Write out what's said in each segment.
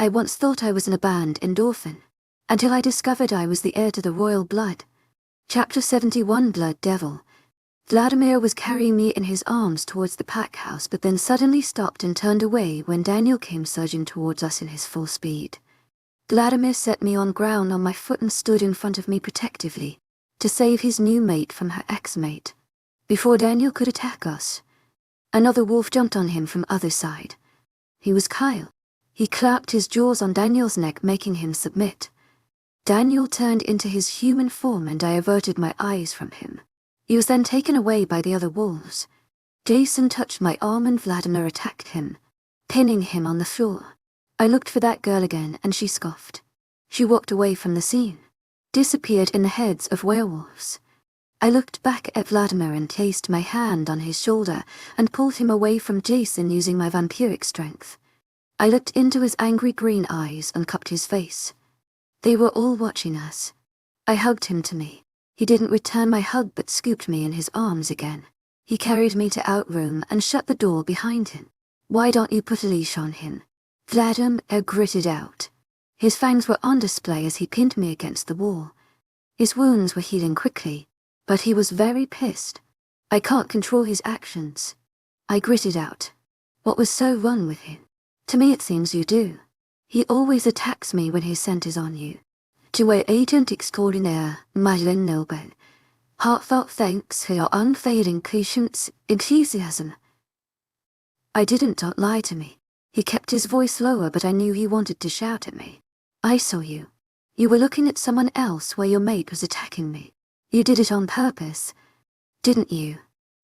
I once thought I was an abandoned orphan, until I discovered I was the heir to the royal blood. Chapter 71 Blood Devil. Vladimir was carrying me in his arms towards the pack house, but then suddenly stopped and turned away when Daniel came surging towards us in his full speed. Vladimir set me on ground on my foot and stood in front of me protectively, to save his new mate from her ex-mate. Before Daniel could attack us, another wolf jumped on him from other side. He was Kyle. He clapped his jaws on Daniel's neck, making him submit. Daniel turned into his human form and I averted my eyes from him. He was then taken away by the other wolves. Jason touched my arm and Vladimir attacked him, pinning him on the floor. I looked for that girl again and she scoffed. She walked away from the scene, disappeared in the heads of werewolves. I looked back at Vladimir and placed my hand on his shoulder and pulled him away from Jason using my vampiric strength. I looked into his angry green eyes and cupped his face. They were all watching us. I hugged him to me. He didn't return my hug but scooped me in his arms again. He carried me to outroom and shut the door behind him. "Why don't you put a leash on him?" Vladimir gritted out. His fangs were on display as he pinned me against the wall. His wounds were healing quickly, but he was very pissed. "I can't control his actions." I gritted out. "What was so wrong with him?" "To me it seems you do. He always attacks me when his scent is on you." To our agent extraordinaire, Noble, heartfelt thanks for your unfailing patience, enthusiasm. I didn't, don't lie to me. He kept his voice lower, but I knew he wanted to shout at me. "I saw you. You were looking at someone else while your mate was attacking me. You did it on purpose, didn't you?"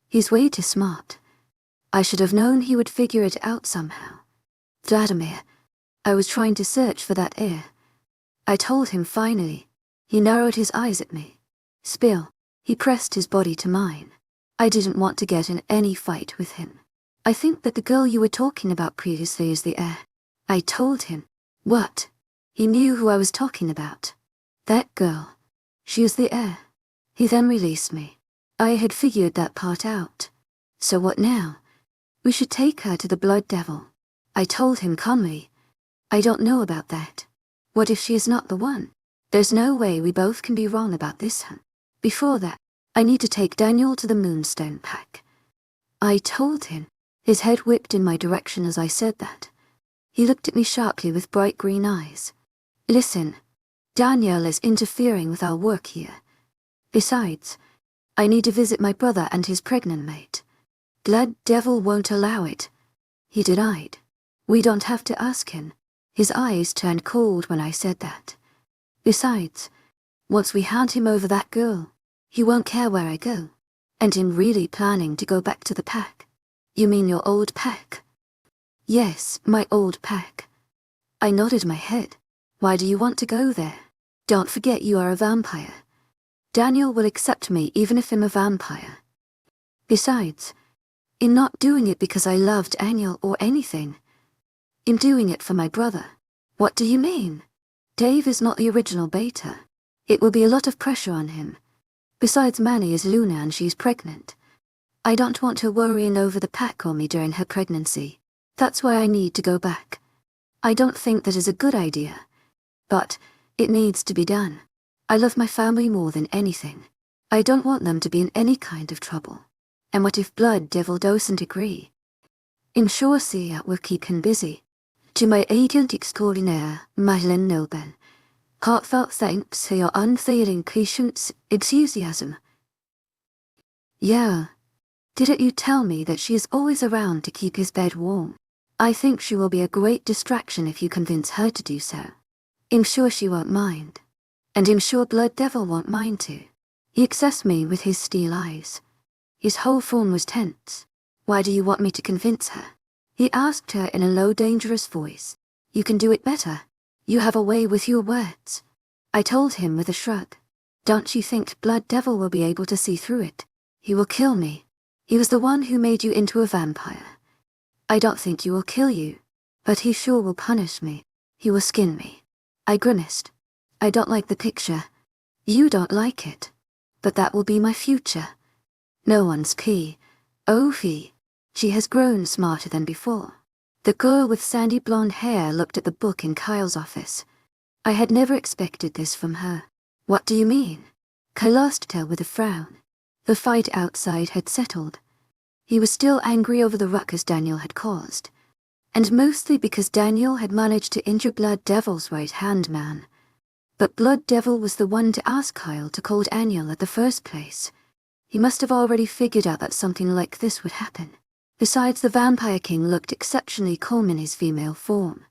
He's way too smart. I should have known he would figure it out somehow. "Vladimir, I was trying to search for that ear." I told him finally. He narrowed his eyes at me. "Spill." He pressed his body to mine. I didn't want to get in any fight with him. "I think that the girl you were talking about previously is the heir." I told him. "What?" He knew who I was talking about. "That girl. She is the heir." He then released me. I had figured that part out. "So what now?" "We should take her to the Blood Devil." I told him calmly. "I don't know about that. What if she is not the one? There's no way we both can be wrong about this one. Before that, I need to take Daniel to the Moonstone pack." I told him. His head whipped in my direction as I said that. He looked at me sharply with bright green eyes. "Listen, Daniel is interfering with our work here. Besides, I need to visit my brother and his pregnant mate. Blood Devil won't allow it." He denied. "We don't have to ask him." His eyes turned cold when I said that. "Besides, once we hand him over that girl, he won't care where I go. And I'm really planning to go back to the pack." "You mean your old pack?" "Yes, my old pack." I nodded my head. "Why do you want to go there?" "Don't forget you are a vampire. Daniel will accept me even if I'm a vampire. Besides, I'm not doing it because I loved Daniel or anything. I'm doing it for my brother." "What do you mean?" "Dave is not the original beta. It will be a lot of pressure on him. Besides, Manny is Luna and she's pregnant. I don't want her worrying over the pack on me during her pregnancy. That's why I need to go back. I don't think that is a good idea, but it needs to be done. I love my family more than anything. I don't want them to be in any kind of trouble. And what if Blood Devil doesn't agree? I'm sure Sia will keep him busy." To my agent extraordinaire, Noble, heartfelt thanks for your unfailing patience, enthusiasm. "Yeah. Didn't you tell me that she is always around to keep his bed warm? I think she will be a great distraction if you convince her to do so. I'm sure she won't mind. And I'm sure Blood Devil won't mind too." He accessed me with his steel eyes. His whole form was tense. "Why do you want me to convince her?" He asked her in a low, dangerous voice. "You can do it better. You have a way with your words." I told him with a shrug. "Don't you think Blood Devil will be able to see through it? He will kill me. He was the one who made you into a vampire. I don't think he will kill you, but he sure will punish me. He will skin me." I grimaced. "I don't like the picture. You don't like it. But that will be my future. No one's P. O.V. She has grown smarter than before. The girl with sandy blonde hair looked at the book in Kyle's office. I had never expected this from her. What do you mean? Kyle asked her with a frown. The fight outside had settled. He was still angry over the ruckus Daniel had caused. And mostly because Daniel had managed to injure Blood Devil's right-hand man. But Blood Devil was the one to ask Kyle to call Daniel at the first place. He must have already figured out that something like this would happen. Besides, the Vampire King looked exceptionally calm in his female form.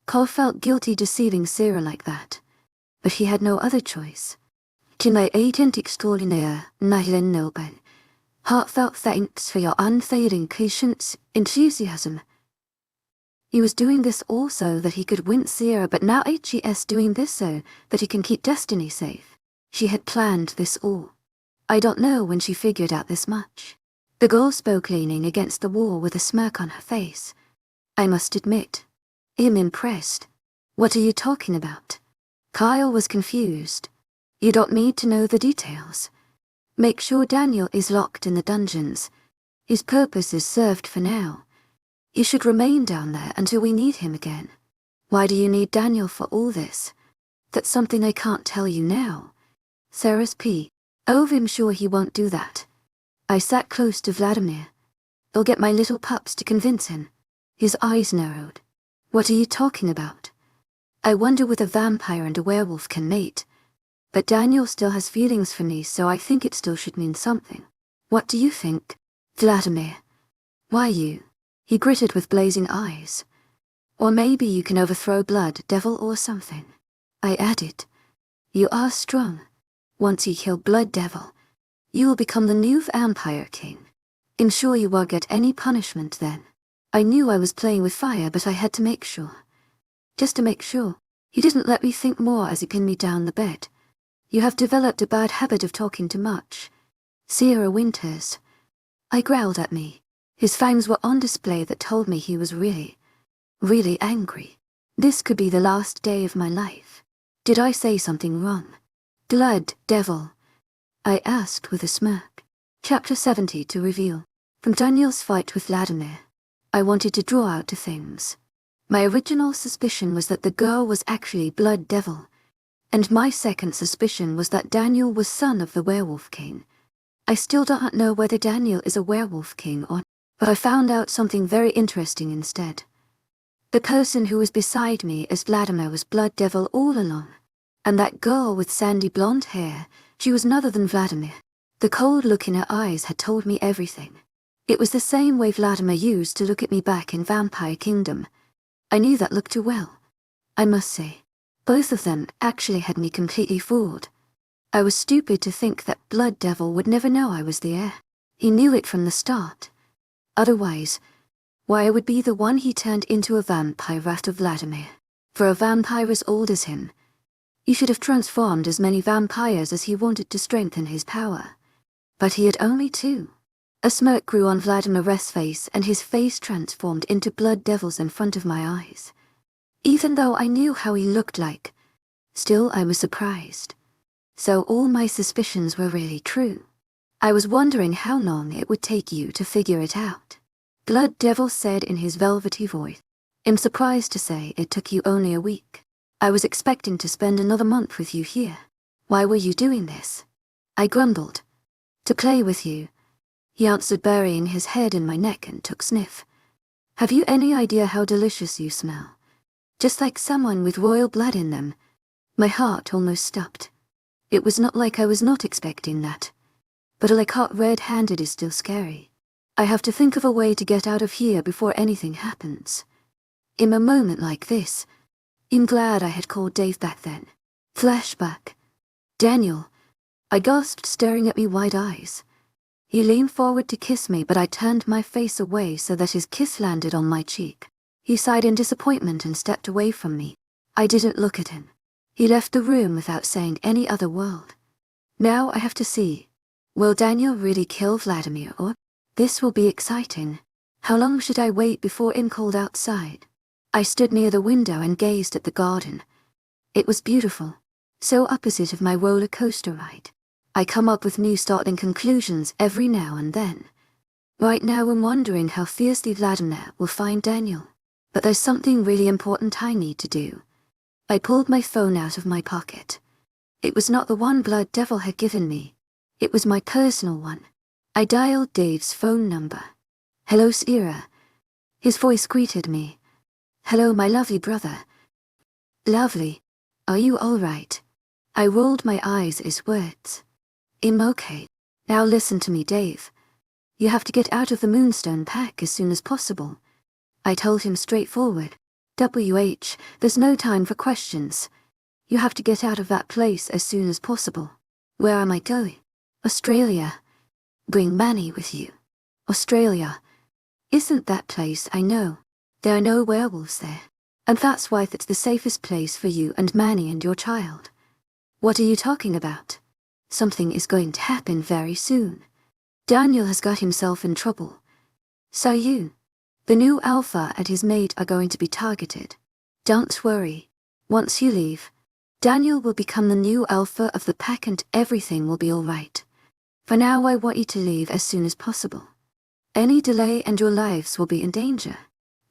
Kyle felt guilty deceiving Sarah like that. But he had no other choice. To my agent extraordinaire, Nylin Noble, heartfelt thanks for your unfailing patience, enthusiasm. He was doing this also that he could win Sierra, but now HES doing this so that he can keep Destiny safe. She had planned this all. I don't know when she figured out this much. The girl spoke leaning against the wall with a smirk on her face. I must admit, I'm impressed. What are you talking about? Kyle was confused. You don't need to know the details. Make sure Daniel is locked in the dungeons. His purpose is served for now. He should remain down there until we need him again. Why do you need Daniel for all this? That's something I can't tell you now. Sarah's P. Oh, I'm sure he won't do that. I sat close to Vladimir. I'll get my little pups to convince him. His eyes narrowed. What are you talking about? I wonder whether a vampire and a werewolf can mate. But Daniel still has feelings for me, so I think it still should mean something. What do you think, Vladimir? Why you? He gritted with blazing eyes. Or maybe you can overthrow Blood Devil or something. I added. You are strong. Once you kill Blood Devil, you will become the new Vampire King. I'm sure you won't get any punishment then. I knew I was playing with fire, but I had to make sure. Just to make sure. He didn't let me think more as he pinned me down the bed. You have developed a bad habit of talking too much. Sierra Winters. I growled at me. His fangs were on display that told me he was really angry. This could be the last day of my life. Did I say something wrong? Blood Devil? I asked with a smirk. Chapter 70 to reveal. From Daniel's fight with Vladimir, I wanted to draw out 2 things. My original suspicion was that the girl was actually Blood Devil, and my second suspicion was that Daniel was son of the Werewolf King. I still don't know whether Daniel is a Werewolf King or not, but I found out something very interesting instead. The person who was beside me as Vladimir was Blood Devil all along, and that girl with sandy blonde hair, she was none other than Vladimir. The cold look in her eyes had told me everything. It was the same way Vladimir used to look at me back in Vampire Kingdom. I knew that look too well. I must say, both of them actually had me completely fooled. I was stupid to think that Blood Devil would never know I was the heir. He knew it from the start. Otherwise, why I would be the one he turned into a vampire after Vladimir. For a vampire as old as him, he should have transformed as many vampires as he wanted to strengthen his power. But he had only 2. A smirk grew on Vladimir's face, and his face transformed into Blood Devils in front of my eyes. Even though I knew how he looked like, still I was surprised. So all my suspicions were really true. I was wondering how long it would take you to figure it out. Blood Devil said in his velvety voice. I'm surprised to say it took you only a week. I was expecting to spend another month with you here. Why were you doing this? I grumbled. To play with you. He answered, burying his head in my neck, and took sniff. Have you any idea how delicious you smell? Just like someone with royal blood in them. My heart almost stopped. It was not like I was not expecting that. But a caught red-handed is still scary. I have to think of a way to get out of here before anything happens. In a moment like this, I'm glad I had called Dave back then. Flashback. Daniel. I gasped, staring at me wide eyes. He leaned forward to kiss me, but I turned my face away so that his kiss landed on my cheek. He sighed in disappointment and stepped away from me. I didn't look at him. He left the room without saying any other word. Now I have to see. Will Daniel really kill Vladimir, or? This will be exciting. How long should I wait before I'm called outside? I stood near the window and gazed at the garden. It was beautiful, so opposite of my roller coaster ride. I come up with new startling conclusions every now and then. Right now I'm wondering how fiercely Vladimir will find Daniel. But there's something really important I need to do. I pulled my phone out of my pocket. It was not the one Blood Devil had given me. It was my personal one. I dialed Dave's phone number. "Hello, Sierra." His voice greeted me. "Hello, my lovely brother." "Lovely. Are you all right?" I rolled my eyes at his words. "I'm okay. Now listen to me, Dave. You have to get out of the Moonstone pack as soon as possible." I told him straightforward. There's no time for questions. You have to get out of that place as soon as possible." "Where am I going?" "Australia." "Bring Manny with you." "Australia? Isn't that place I know? There are no werewolves there. And that's why it's the safest place for you and Manny and your child." "What are you talking about?" "Something is going to happen very soon. Daniel has got himself in trouble. So you. The new alpha and his mate are going to be targeted. Don't worry. Once you leave, Daniel will become the new alpha of the pack and everything will be all right. For now, I want you to leave as soon as possible. Any delay and your lives will be in danger.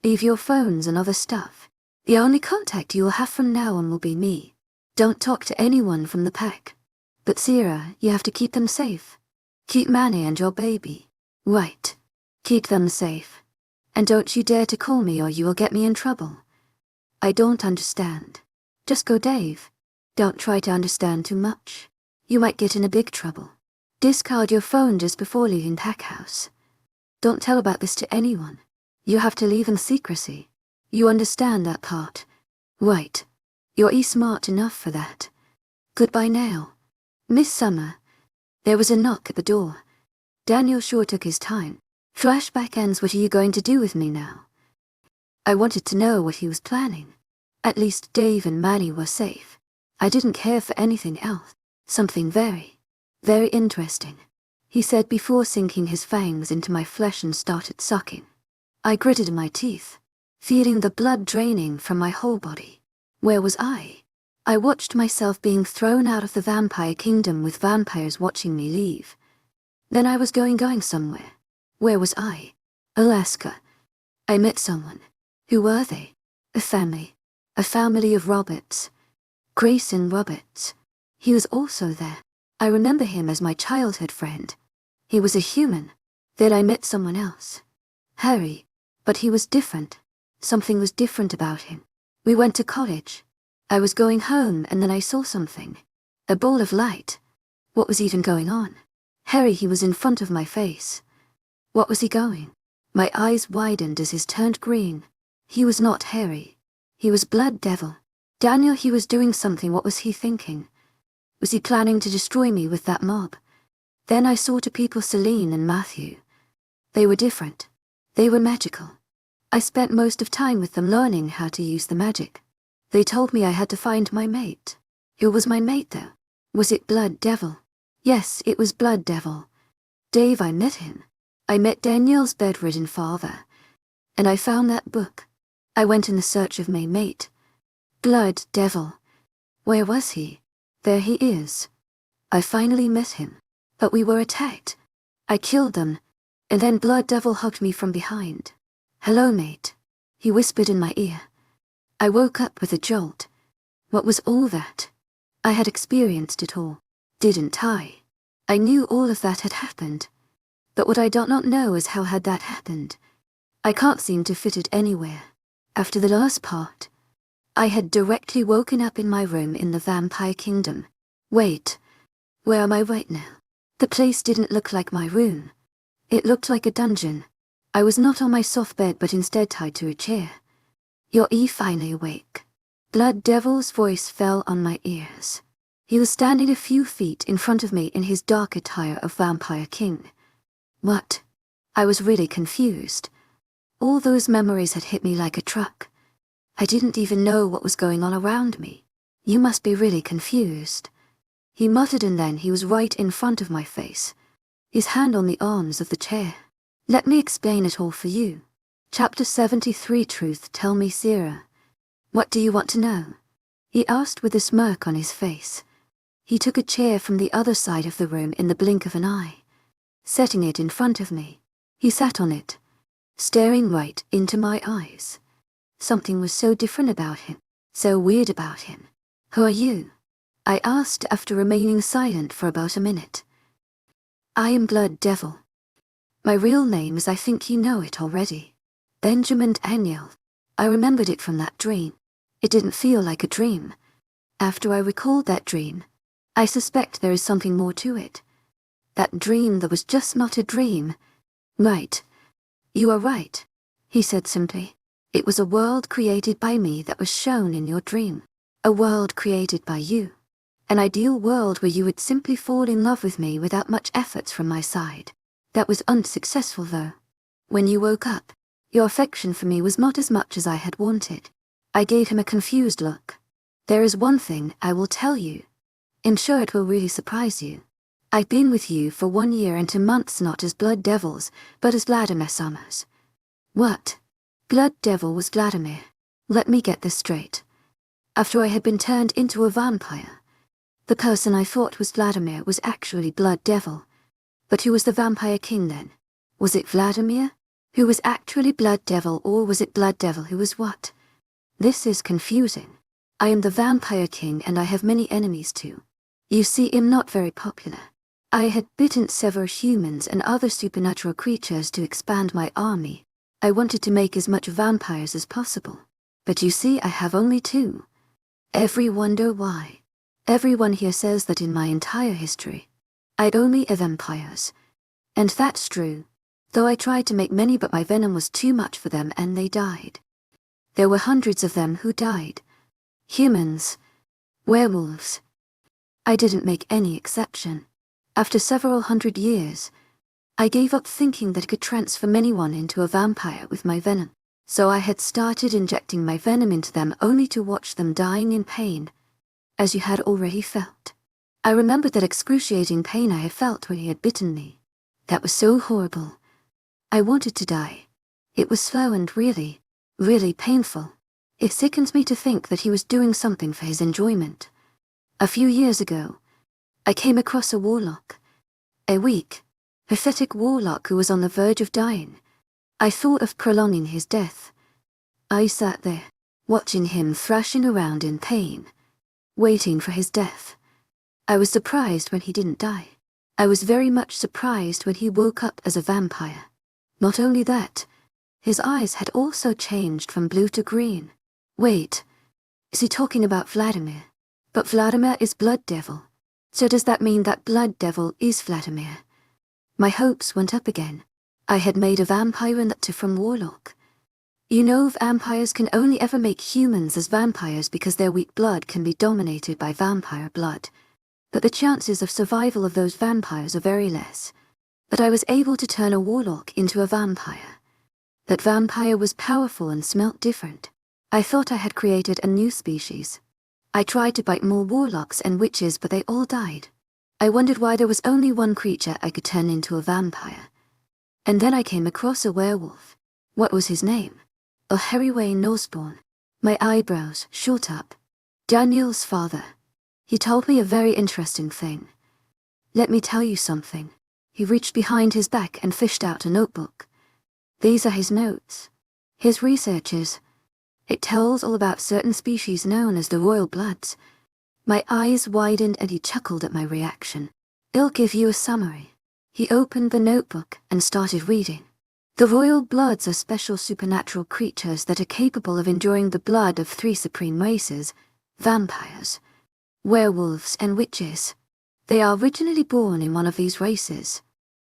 Leave your phones and other stuff. The only contact you will have from now on will be me. Don't talk to anyone from the pack. But Sierra, you have to keep them safe. Keep Manny and your baby." "Right. Keep them safe. And don't you dare to call me or you will get me in trouble." "I don't understand." "Just go, Dave. Don't try to understand too much. You might get in a big trouble. Discard your phone just before leaving pack house. Don't tell about this to anyone. You have to leave in secrecy. You understand that part?" "Right. You're smart enough for that. Goodbye now." "Miss Summer." There was a knock at the door. Daniel sure took his time. Flashback ends. "What are you going to do with me now?" I wanted to know what he was planning. At least Dave and Manny were safe. I didn't care for anything else. "Something very, very interesting," he said before sinking his fangs into my flesh and started sucking. I gritted my teeth, feeling the blood draining from my whole body. Where was I? I watched myself being thrown out of the vampire kingdom with vampires watching me leave. Then I was going somewhere. Where was I? Alaska. I met someone. Who were they? A family. A family of Roberts. Grayson Roberts. He was also there. I remember him as my childhood friend. He was a human. Then I met someone else. Harry. But he was different. Something was different about him. We went to college. I was going home and then I saw something. A ball of light. What was even going on? Harry, he was in front of my face. What was he going? My eyes widened as his turned green. He was not Harry. He was Blood Devil. Daniel, he was doing something. What was he thinking? Was he planning to destroy me with that mob? Then I saw two people, Celine and Matthew. They were different. They were magical. I spent most of time with them learning how to use the magic. They told me I had to find my mate. Who was my mate, though? Was it Blood Devil? Yes, it was Blood Devil. Dave, I met him. I met Daniel's bedridden father. And I found that book. I went in the search of my mate. Blood Devil. Where was he? There he is. I finally met him. But we were attacked. I killed them. And then Blood Devil hugged me from behind. "Hello, mate," he whispered in my ear. I woke up with a jolt. What was all that? I had experienced it all, didn't I? I knew all of that had happened. But what I do not know is how had that happened. I can't seem to fit it anywhere. After the last part, I had directly woken up in my room in the Vampire Kingdom. Wait, where am I right now? The place didn't look like my room. It looked like a dungeon. I was not on my soft bed but instead tied to a chair. "You're finally awake." Blood Devil's voice fell on my ears. He was standing a few feet in front of me in his dark attire of Vampire King. What? I was really confused. All those memories had hit me like a truck. I didn't even know what was going on around me. "You must be really confused," he muttered, and then he was right in front of my face, his hand on the arms of the chair. "Let me explain it all for you." Chapter 73. Truth. Tell me, Sierra. What do you want to know? He asked with a smirk on his face. He took a chair from the other side of the room in the blink of an eye, setting it in front of me. He sat on it, staring right into my eyes. Something was so different about him, so weird about him. Who are you? I asked after remaining silent for about a minute. I am Blood Devil. My real name is, I think you know it already, Benjamin Daniel. I remembered it from that dream. It didn't feel like a dream. After I recalled that dream, I suspect there is something more to it. That dream that was just not a dream. Right. You are right, he said simply. It was a world created by me that was shown in your dream. A world created by you. An ideal world where you would simply fall in love with me without much efforts from my side. That was unsuccessful though. When you woke up, your affection for me was not as much as I had wanted. I gave him a confused look. There is one thing I will tell you. I'm sure it will really surprise you. I've been with you for 1 year and 2 months, not as Blood Devils, but as Vladimir Summers. What? Blood Devil was Vladimir. Let me get this straight. After I had been turned into a vampire, the person I thought was Vladimir was actually Blood Devil. But who was the Vampire King then? Was it Vladimir, who was actually Blood Devil, or was it Blood Devil who was what? This is confusing. I am the Vampire King and I have many enemies too. You see, I'm not very popular. I had bitten several humans and other supernatural creatures to expand my army. I wanted to make as much vampires as possible. But you see, I have only 2. Every wonder why. Everyone here says that in my entire history, I'd only a vampires. And that's true. Though I tried to make many, but my venom was too much for them and they died. There were hundreds of them who died. Humans. Werewolves. I didn't make any exception. After several hundred years, I gave up thinking that I could transform anyone into a vampire with my venom. So I had started injecting my venom into them only to watch them dying in pain, as you had already felt. I remembered that excruciating pain I had felt when he had bitten me. That was so horrible. I wanted to die. It was slow and really, really painful. It sickens me to think that he was doing something for his enjoyment. A few years ago, I came across a warlock. A weak, pathetic warlock who was on the verge of dying. I thought of prolonging his death. I sat there, watching him thrashing around in pain, waiting for his death. I was surprised when he didn't die. I was very much surprised when he woke up as a vampire. Not only that, his eyes had also changed from blue to green. Wait, is he talking about Vladimir? But Vladimir is Blood Devil. So does that mean that Blood Devil is Vladimir? My hopes went up again. I had made a vampire and that too from warlock. You know, vampires can only ever make humans as vampires because their weak blood can be dominated by vampire blood. But the chances of survival of those vampires are very less. But I was able to turn a warlock into a vampire. That vampire was powerful and smelt different. I thought I had created a new species. I tried to bite more warlocks and witches, but they all died. I wondered why there was only one creature I could turn into a vampire. And then I came across a werewolf. What was his name? Harry Osborn. My eyebrows shot up. Daniel's father. He told me a very interesting thing. Let me tell you something. He reached behind his back and fished out a notebook. These are his notes. His researches. It tells all about certain species known as the Royal Bloods. My eyes widened and he chuckled at my reaction. I'll give you a summary. He opened the notebook and started reading. The Royal Bloods are special supernatural creatures that are capable of enduring the blood of 3 supreme races: vampires, werewolves, and witches. They are originally born in one of these races.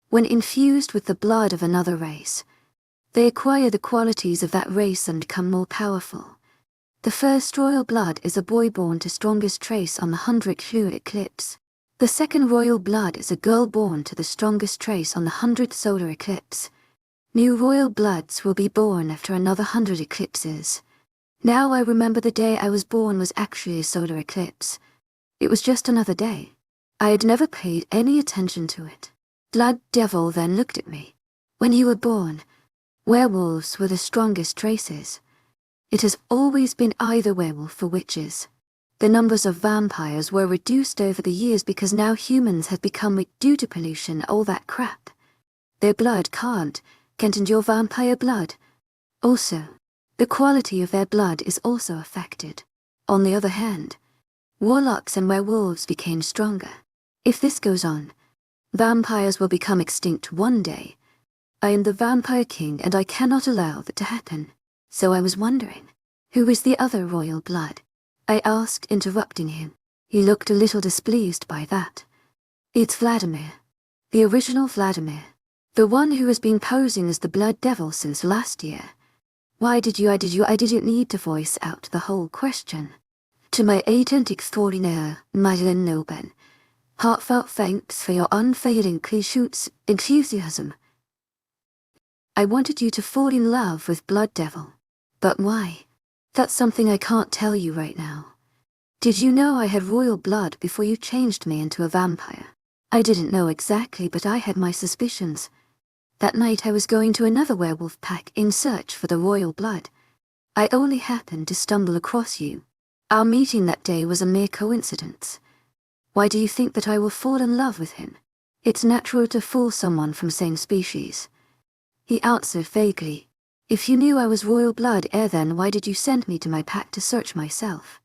When infused with the blood of another race, they acquire the qualities of that race and become more powerful. The first royal blood is a boy born to strongest trace on the 100th lunar eclipse. The second royal blood is a girl born to the strongest trace on the 100th solar eclipse. New royal bloods will be born after another 100 eclipses. Now I remember the day I was born was actually a solar eclipse. It was just another day. I had never paid any attention to it. Blood Devil then looked at me. When you were born, werewolves were the strongest traces. It has always been either werewolf or witches. The numbers of vampires were reduced over the years because now humans have become weak due to pollution, all that crap. Their blood can't endure vampire blood. Also, The quality of their blood is also affected. On the other hand, warlocks and werewolves became stronger. If this goes on, vampires will become extinct one day. I am the Vampire King and I cannot allow that to happen. So I was wondering, who is the other royal blood? I asked, interrupting him. He looked a little displeased by that. It's Vladimir. The original Vladimir. The one who has been posing as the Blood Devil since last year. I didn't need to voice out the whole question. To my agent extraordinaire, Madeleine Noben, heartfelt thanks for your unfailing enthusiasm. I wanted you to fall in love with Blood Devil. But why? That's something I can't tell you right now. Did you know I had royal blood before you changed me into a vampire? I didn't know exactly, but I had my suspicions. That night I was going to another werewolf pack in search for the royal blood. I only happened to stumble across you. Our meeting that day was a mere coincidence. Why do you think that I will fall in love with him? It's natural to fool someone from same species. He answered vaguely. If you knew I was royal blood then why did you send me to my pack to search myself?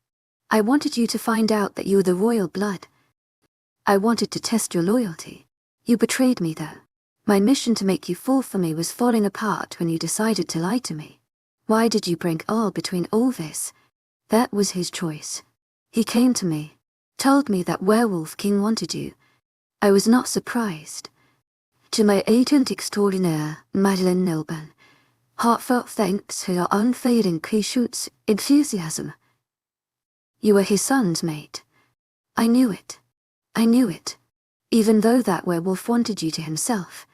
I wanted you to find out that you were the royal blood. I wanted to test your loyalty. You betrayed me though. My mission to make you fall for me was falling apart when you decided to lie to me. Why did you bring all between all this? That was his choice. He came to me, told me that Werewolf King wanted you. I was not surprised. To my agent extraordinaire, Madeleine Noben, heartfelt thanks for your unfailing enthusiasm. You were his son's mate. I knew it. I knew it. Even though that werewolf wanted you to himself.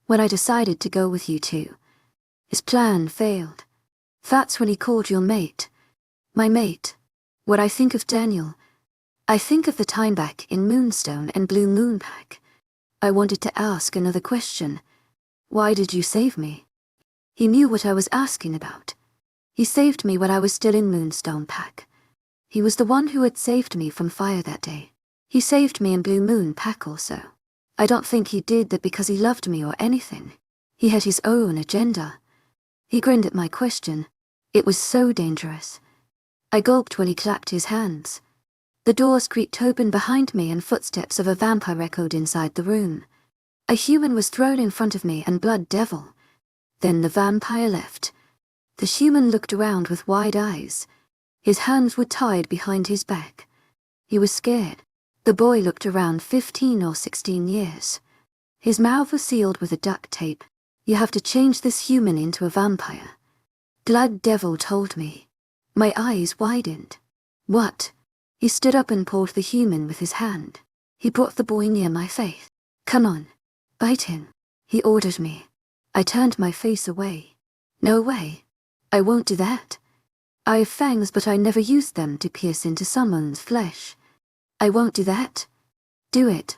When I decided to go with you too, his plan failed. That's when he called your mate. My mate. What I think of Daniel, I think of the time back in Moonstone and Blue Moon Pack. I wanted to ask another question. Why did you save me? He knew what I was asking about. He saved me when I was still in Moonstone Pack. He was the one who had saved me from fire that day. He saved me in Blue Moon Pack also. I don't think he did that because he loved me or anything. He had his own agenda. He grinned at my question. It was so dangerous. I gulped when he clapped his hands. The doors creaked open behind me and footsteps of a vampire echoed inside the room. A human was thrown in front of me and Blood Devil. Then the vampire left. The human looked around with wide eyes. His hands were tied behind his back. He was scared. The boy looked around 15 or 16 years. His mouth was sealed with a duct tape. You have to change this human into a vampire. Blood Devil told me. My eyes widened. What? He stood up and pulled the human with his hand. He brought the boy near my face. Come on. Bite him. He ordered me. I turned my face away. No way. I won't do that. I have fangs but I never used them to pierce into someone's flesh. I won't do that. Do it.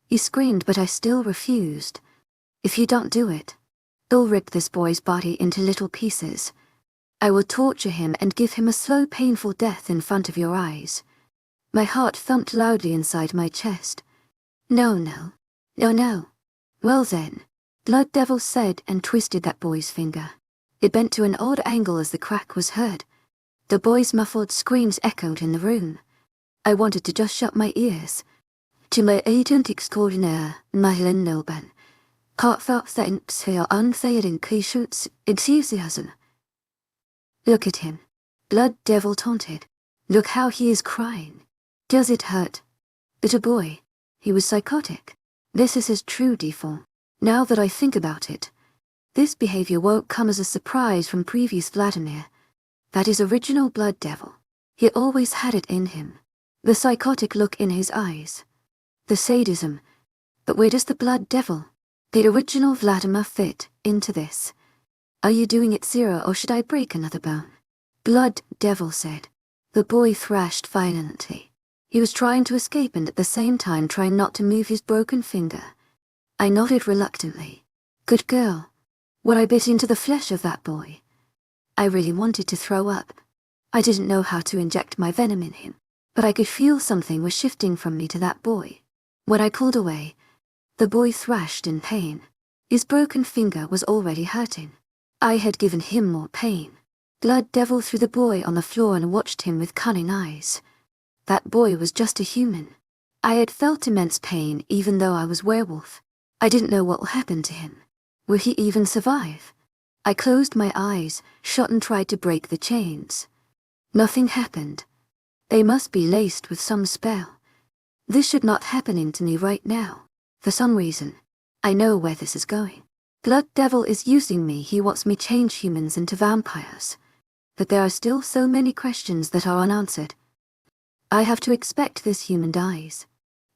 He screamed but I still refused. If you don't do it, I'll rip this boy's body into little pieces. I will torture him and give him a slow painful death in front of your eyes. My heart thumped loudly inside my chest. No. Well then, Blood Devil said and twisted that boy's finger. It bent to an odd angle as the crack was heard. The boy's muffled screams echoed in the room. I wanted to just shut my ears. To my agent extraordinaire, Madeleine Noben, heartfelt thanks for your unfailing enthusiasm. Look at him. Blood Devil taunted. Look how he is crying. Does it hurt? But a boy. He was psychotic. This is his true default. Now that I think about it, this behavior won't come as a surprise from previous Vladimir. That is original Blood Devil. He always had it in him. The psychotic look in his eyes. The sadism. But where does the Blood Devil, the original Vladimir, fit into this? Are you doing it, Zero, or should I break another bone? Blood Devil said. The boy thrashed violently. He was trying to escape and at the same time trying not to move his broken finger. I nodded reluctantly. Good girl. When I bit into the flesh of that boy, I really wanted to throw up. I didn't know how to inject my venom in him, but I could feel something was shifting from me to that boy. When I pulled away, the boy thrashed in pain. His broken finger was already hurting. I had given him more pain. Blood Devil threw the boy on the floor and watched him with cunning eyes. That boy was just a human. I had felt immense pain even though I was werewolf. I didn't know what will happen to him. Will he even survive? I closed my eyes, shut and tried to break the chains. Nothing happened. They must be laced with some spell. This should not happen to me right now. For some reason. I know where this is going. Blood Devil is using me. He wants me to change humans into vampires. But there are still so many questions that are unanswered. I have to expect this human dies.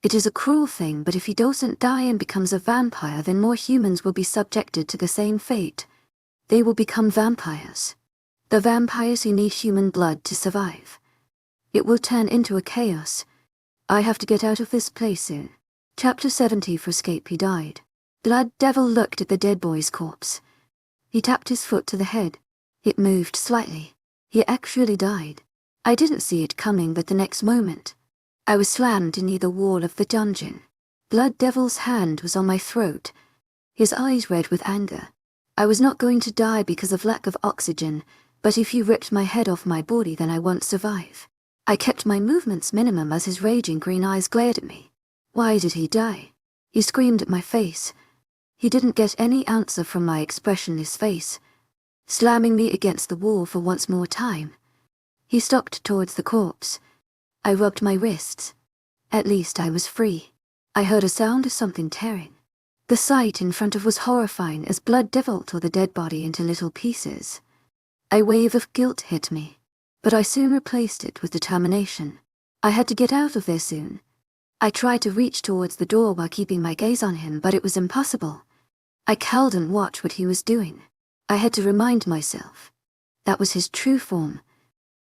It is a cruel thing, but if he doesn't die and becomes a vampire, then more humans will be subjected to the same fate. They will become vampires. The vampires who need human blood to survive. It will turn into a chaos. I have to get out of this place soon. Chapter 70 For escape he died. Blood Devil looked at the dead boy's corpse. He tapped his foot to the head. It moved slightly. He actually died. I didn't see it coming, but the next moment, I was slammed into the wall of the dungeon. Blood Devil's hand was on my throat, his eyes red with anger. I was not going to die because of lack of oxygen, but if you ripped my head off my body, then I won't survive. I kept my movements minimum as his raging green eyes glared at me. Why did he die? He screamed at my face. He didn't get any answer from my expressionless face, slamming me against the wall for once more time. He stalked towards the corpse. I rubbed my wrists. At least I was free. I heard a sound of something tearing. The sight in front of was horrifying as Blood Devil tore the dead body into little pieces. A wave of guilt hit me, but I soon replaced it with determination. I had to get out of there soon. I tried to reach towards the door while keeping my gaze on him, but it was impossible. I cowed and watched what he was doing. I had to remind myself. That was his true form.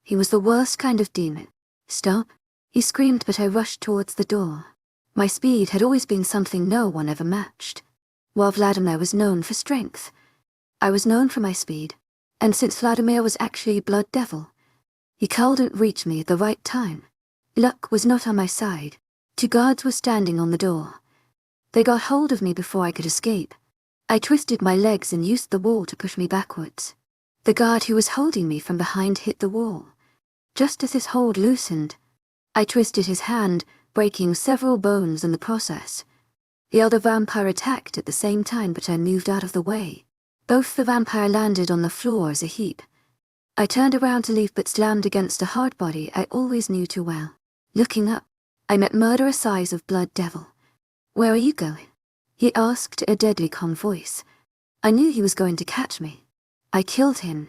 He was the worst kind of demon. Stop, he screamed, but I rushed towards the door. My speed had always been something no one ever matched. While Vladimir was known for strength, I was known for my speed, and since Vladimir was actually Blood Devil, he couldn't reach me at the right time. Luck was not on my side. 2 guards were standing on the door. They got hold of me before I could escape. I twisted my legs and used the wall to push me backwards. The guard who was holding me from behind hit the wall. Just as his hold loosened, I twisted his hand, breaking several bones in the process. The other vampire attacked at the same time, but I moved out of the way. Both the vampire landed on the floor as a heap. I turned around to leave but slammed against a hard body I always knew too well. Looking up, I met murderous eyes of Blood Devil. "Where are you going?" he asked in a deadly calm voice. I knew he was going to catch me. "I killed him,"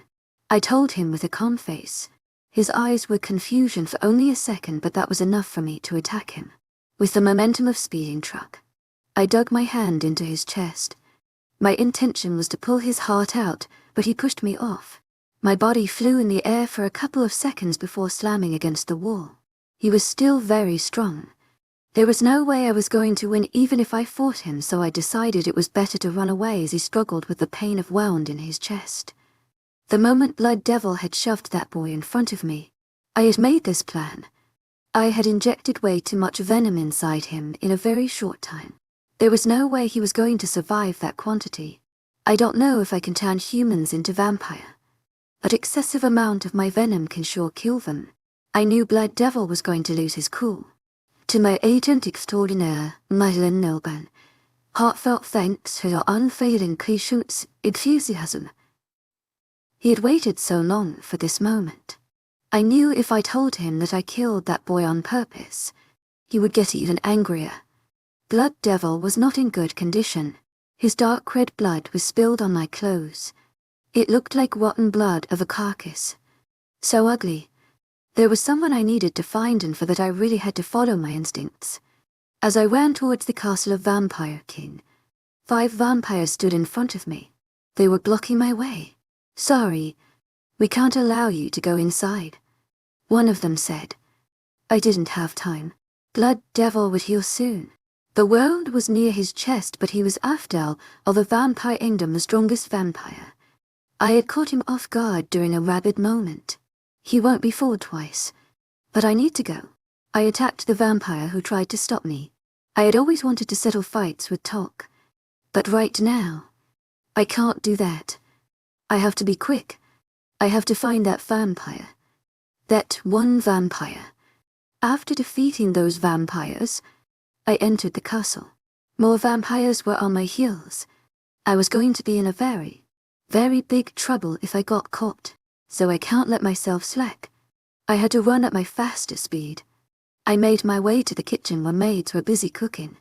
I told him with a calm face. His eyes were confusion for only a second, but that was enough for me to attack him. With the momentum of speeding truck, I dug my hand into his chest. My intention was to pull his heart out, but he pushed me off. My body flew in the air for a couple of seconds before slamming against the wall. He was still very strong. There was no way I was going to win even if I fought him, so I decided it was better to run away as he struggled with the pain of wound in his chest. The moment Blood Devil had shoved that boy in front of me, I had made this plan. I had injected way too much venom inside him in a very short time. There was no way he was going to survive that quantity. I don't know if I can turn humans into vampire, but excessive amount of my venom can sure kill them. I knew Blood Devil was going to lose his cool. To my agent extraordinaire, Madeleine Nilban, heartfelt thanks for your unfailing patience, enthusiasm. He had waited so long for this moment. I knew if I told him that I killed that boy on purpose, he would get even angrier. Blood Devil was not in good condition. His dark red blood was spilled on my clothes. It looked like rotten blood of a carcass. So ugly. There was someone I needed to find, and for that I really had to follow my instincts. As I ran towards the castle of Vampire King, 5 vampires stood in front of me. They were blocking my way. "Sorry, we can't allow you to go inside," one of them said. I didn't have time. Blood Devil would heal soon. The world was near his chest, but he was after all of the vampire kingdom the strongest vampire. I had caught him off guard during a rabid moment. He won't be fooled twice. But I need to go. I attacked the vampire who tried to stop me. I had always wanted to settle fights with talk. But right now, I can't do that. I have to be quick. I have to find that vampire. That one vampire. After defeating those vampires, I entered the castle. More vampires were on my heels. I was going to be in a very, very big trouble if I got caught, so I can't let myself slack. I had to run at my fastest speed. I made my way to the kitchen where maids were busy cooking.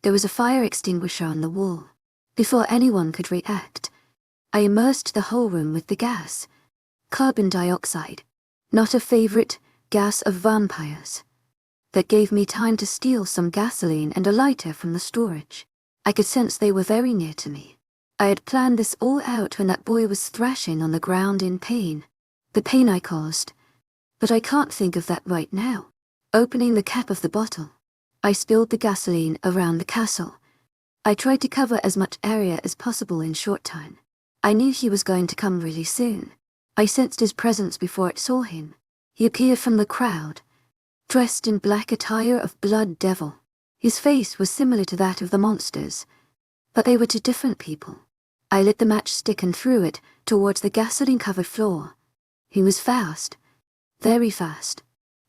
There was a fire extinguisher on the wall. Before anyone could react, I immersed the whole room with the gas. Carbon dioxide, not a favorite gas of vampires. That gave me time to steal some gasoline and a lighter from the storage. I could sense they were very near to me. I had planned this all out when that boy was thrashing on the ground in pain. The pain I caused. But I can't think of that right now. Opening the cap of the bottle, I spilled the gasoline around the castle. I tried to cover as much area as possible in short time. I knew he was going to come really soon. I sensed his presence before it saw him. He appeared from the crowd, dressed in black attire of blood devil. His face was similar to that of the monsters, but they were two different people. I lit the matchstick and threw it towards the gasoline-covered floor. He was fast, very fast.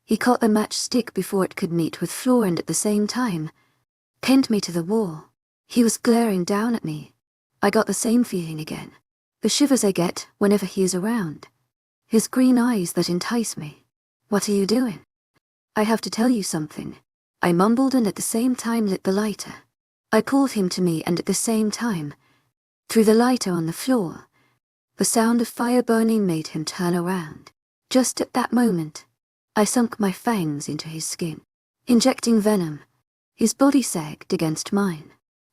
He caught the matchstick before it could meet with floor and at the same time pinned me to the wall. He was glaring down at me. I got the same feeling again. The shivers I get whenever he is around. His green eyes that entice me. What are you doing? I have to tell you something. I mumbled and at the same time lit the lighter. I pulled him to me and at the same time threw the lighter on the floor. The sound of fire burning made him turn around. Just at that moment, I sunk my fangs into his skin, injecting venom. His body sagged against mine.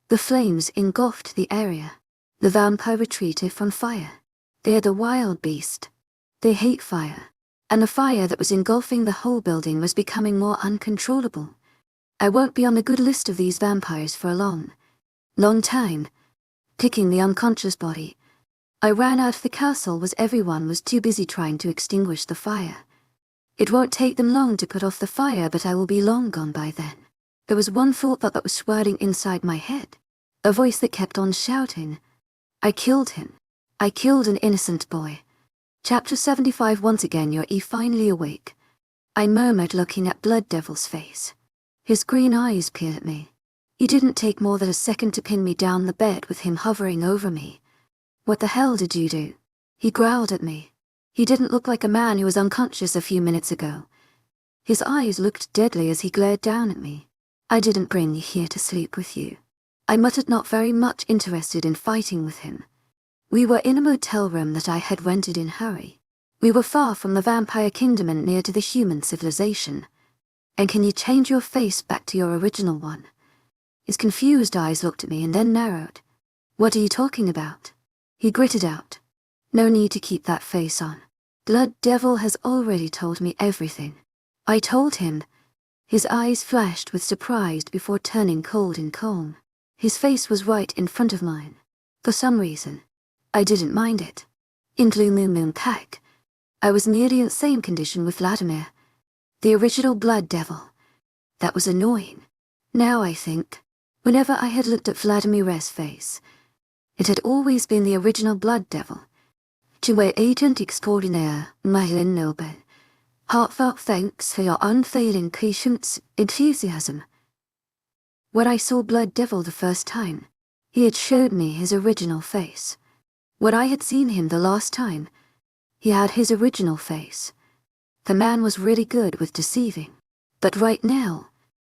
The flames engulfed the area. The vampire retreated from fire. They are the wild beast. They hate fire. And the fire that was engulfing the whole building was becoming more uncontrollable. I won't be on the good list of these vampires for a long time. Picking the unconscious body, I ran out of the castle as everyone was too busy trying to extinguish the fire. It won't take them long to put off the fire, but I will be long gone by then. There was one thought that was swirling inside my head. A voice that kept on shouting, I killed him. I killed an innocent boy. Chapter 75. Once again you're finally awake. I murmured, looking at Blood Devil's face. His green eyes peered at me. He didn't take more than a second to pin me down the bed with him hovering over me. What the hell did you do? He growled at me. He didn't look like a man who was unconscious a few minutes ago. His eyes looked deadly as he glared down at me. I didn't bring you here to sleep with you. I muttered, not very much interested in fighting with him. We were in a motel room that I had rented in hurry. We were far from the vampire kingdom and near to the human civilization. And can you change your face back to your original one? His confused eyes looked at me and then narrowed. What are you talking about? He gritted out. No need to keep that face on. Blood Devil has already told me everything. I told him. His eyes flashed with surprise before turning cold and calm. His face was right in front of mine. For some reason, I didn't mind it. In Blue Moon Pack, I was nearly in the same condition with Vladimir, the original Blood Devil. That was annoying. Now I think, whenever I had looked at Vladimir's face, it had always been the original Blood Devil. Tu es agent extraordinaire, my noble. Heartfelt thanks for your unfailing patience, enthusiasm. When I saw Blood Devil the first time, he had showed me his original face. When I had seen him the last time, he had his original face. The man was really good with deceiving. But right now,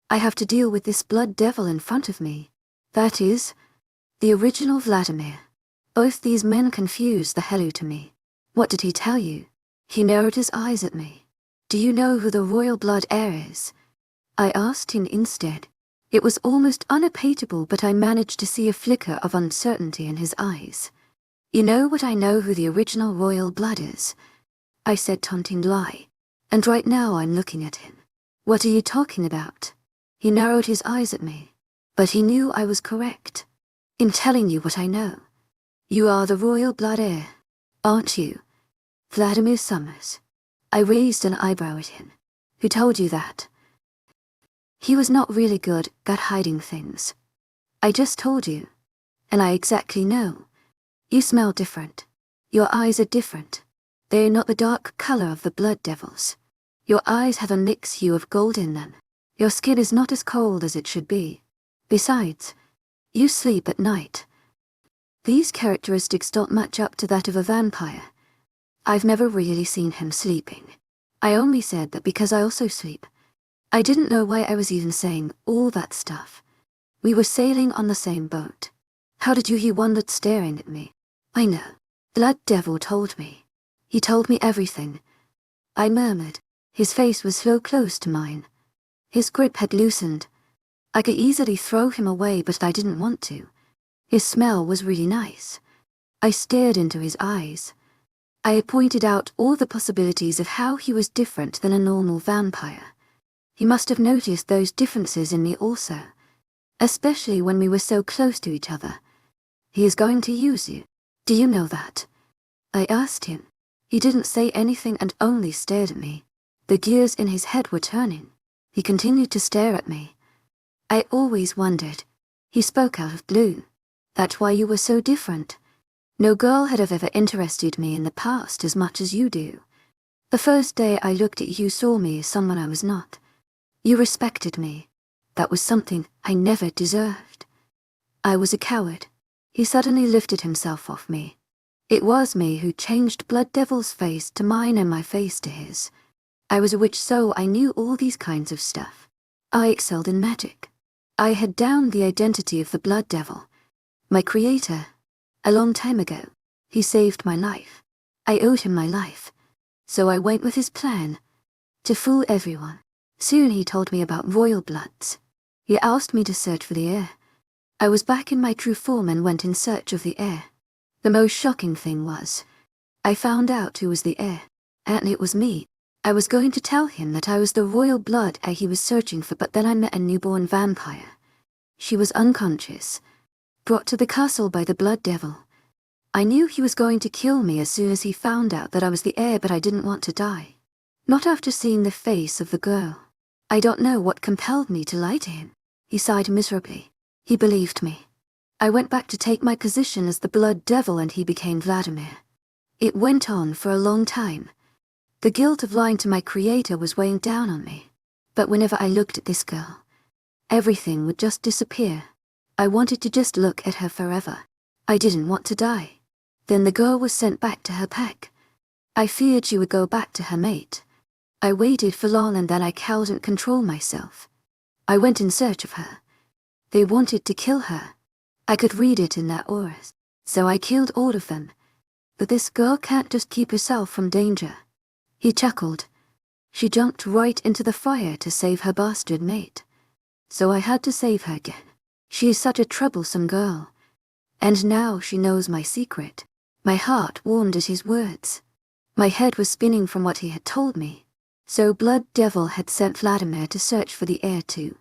I have to deal with this Blood Devil in front of me. That is, the original Vladimir. Both these men confused the hell out of me. What did he tell you? He narrowed his eyes at me. Do you know who the royal blood heir is? I asked him instead. It was almost unabateable, but I managed to see a flicker of uncertainty in his eyes. You know what, I know who the original royal blood is, I said, taunting lie. And right now I'm looking at him. What are you talking about? He narrowed his eyes at me. But he knew I was correct in telling you what I know. You are the royal blood heir, aren't you? Vladimir Summers. I raised an eyebrow at him. Who told you that? He was not really good at hiding things. I just told you. And I exactly know. You smell different. Your eyes are different. They are not the dark color of the blood devils. Your eyes have a mixed hue of gold in them. Your skin is not as cold as it should be. Besides, you sleep at night. These characteristics don't match up to that of a vampire. I've never really seen him sleeping. I only said that because I also sleep. I didn't know why I was even saying all that stuff. We were sailing on the same boat. How did you? He wondered, staring at me. I know. Blood Devil told me. He told me everything. I murmured. His face was so close to mine. His grip had loosened. I could easily throw him away, but I didn't want to. His smell was really nice. I stared into his eyes. I had pointed out all the possibilities of how he was different than a normal vampire. He must have noticed those differences in me also, especially when we were so close to each other. He is going to use you. Do you know that? I asked him. He didn't say anything and only stared at me. The gears in his head were turning. He continued to stare at me. I always wondered. He spoke out of blue. That's why you were so different. No girl had ever interested me in the past as much as you do. The first day I looked at you, saw me as someone I was not. You respected me. That was something I never deserved. I was a coward. He suddenly lifted himself off me. It was me who changed Blood Devil's face to mine and my face to his. I was a witch, so I knew all these kinds of stuff. I excelled in magic. I had downed the identity of the Blood Devil, my creator. A long time ago, he saved my life. I owed him my life. So I went with his plan. To fool everyone. Soon he told me about royal bloods. He asked me to search for the heir. I was back in my true form and went in search of the heir. The most shocking thing was, I found out who was the heir, and it was me. I was going to tell him that I was the royal blood heir he was searching for, but then I met a newborn vampire. She was unconscious, brought to the castle by the Blood Devil. I knew he was going to kill me as soon as he found out that I was the heir, but I didn't want to die. Not after seeing the face of the girl. I don't know what compelled me to lie to him. He sighed miserably. He believed me. I went back to take my position as the Blood Devil and he became Vladimir. It went on for a long time. The guilt of lying to my creator was weighing down on me. But whenever I looked at this girl, everything would just disappear. I wanted to just look at her forever. I didn't want to die. Then the girl was sent back to her pack. I feared she would go back to her mate. I waited for long and then I couldn't control myself. I went in search of her. They wanted to kill her. I could read it in their auras. So I killed all of them. But this girl can't just keep herself from danger. He chuckled. She jumped right into the fire to save her bastard mate. So I had to save her again. She is such a troublesome girl. And now she knows my secret. My heart warmed at his words. My head was spinning from what he had told me. So Blood Devil had sent Vladimir to search for the heir too.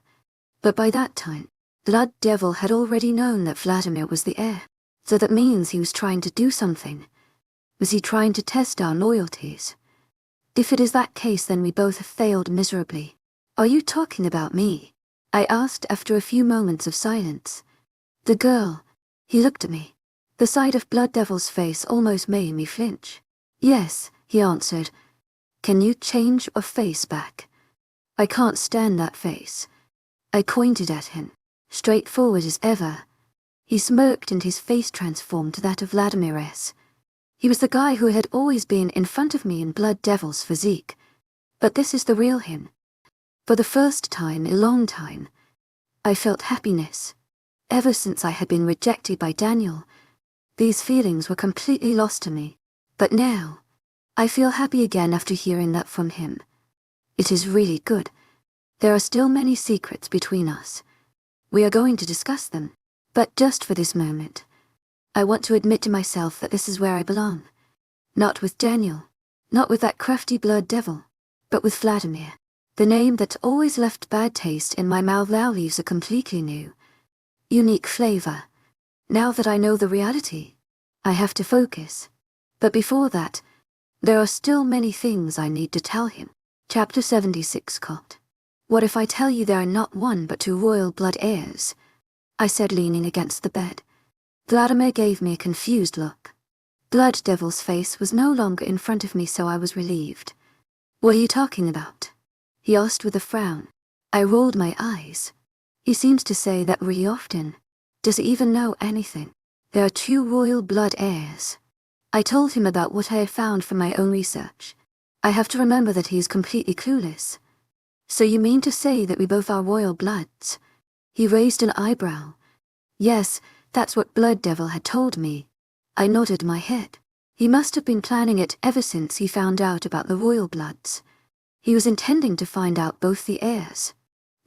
But by that time, Blood Devil had already known that Vladimir was the heir. So that means he was trying to do something. Was he trying to test our loyalties? If it is that case, then we both have failed miserably. Are you talking about me? I asked after a few moments of silence. The girl. He looked at me. The sight of Blood Devil's face almost made me flinch. Yes, he answered. Can you change your face back? I can't stand that face. I pointed at him, straightforward as ever. He smirked and his face transformed to that of Vladimir's. He was the guy who had always been in front of me in Blood Devil's physique. But this is the real him. For the first time in a long time, I felt happiness. Ever since I had been rejected by Daniel, these feelings were completely lost to me. But now, I feel happy again after hearing that from him. It is really good. There are still many secrets between us. We are going to discuss them. But just for this moment, I want to admit to myself that this is where I belong. Not with Daniel, not with that crafty Blood Devil, but with Vladimir. The name that always left bad taste in my mouth now leaves a completely new, unique flavor. Now that I know the reality, I have to focus. But before that, there are still many things I need to tell him. Chapter 76 Caught. What if I tell you there are not one but two royal blood heirs? I said, leaning against the bed. Vladimir gave me a confused look. Blood Devil's face was no longer in front of me, so I was relieved. "What are you talking about?" he asked with a frown. I rolled my eyes. He seems to say that really often. Does he even know anything? There are 2 royal blood heirs. I told him about what I had found from my own research. I have to remember that he is completely clueless. "So you mean to say that we both are royal bloods?" He raised an eyebrow. "Yes, that's what Blood Devil had told me." I nodded my head. He must have been planning it ever since he found out about the royal bloods. He was intending to find out both the heirs.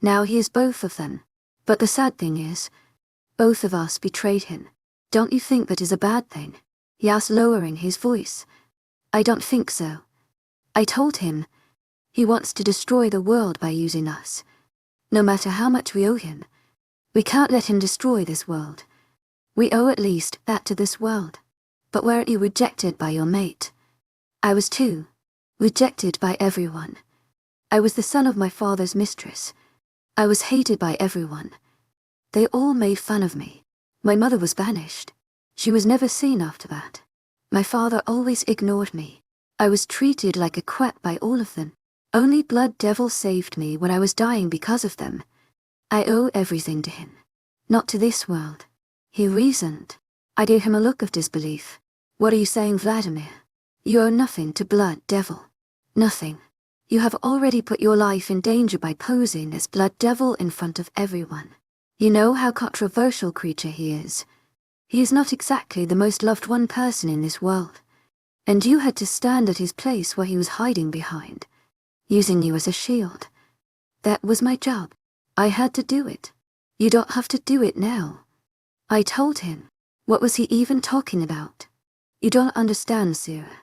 Now he is both of them. But the sad thing is, both of us betrayed him. "Don't you think that is a bad thing?" he asked, lowering his voice. "I don't think so." I told him. "He wants to destroy the world by using us. No matter how much we owe him, we can't let him destroy this world. We owe at least that to this world." "But weren't you rejected by your mate?" "I was too. Rejected by everyone. I was the son of my father's mistress. I was hated by everyone. They all made fun of me. My mother was banished. She was never seen after that. My father always ignored me. I was treated like a quack by all of them. Only Blood Devil saved me when I was dying because of them. I owe everything to him, not to this world." He reasoned. I gave him a look of disbelief. "What are you saying, Vladimir? You owe nothing to Blood Devil." "Nothing. You have already put your life in danger by posing as Blood Devil in front of everyone. You know how controversial creature he is. He is not exactly the most loved one person in this world. And you had to stand at his place where he was hiding behind, using you as a shield. That was my job. I had to do it. You don't have to do it now." I told him. What was he even talking about? "You don't understand, Sarah.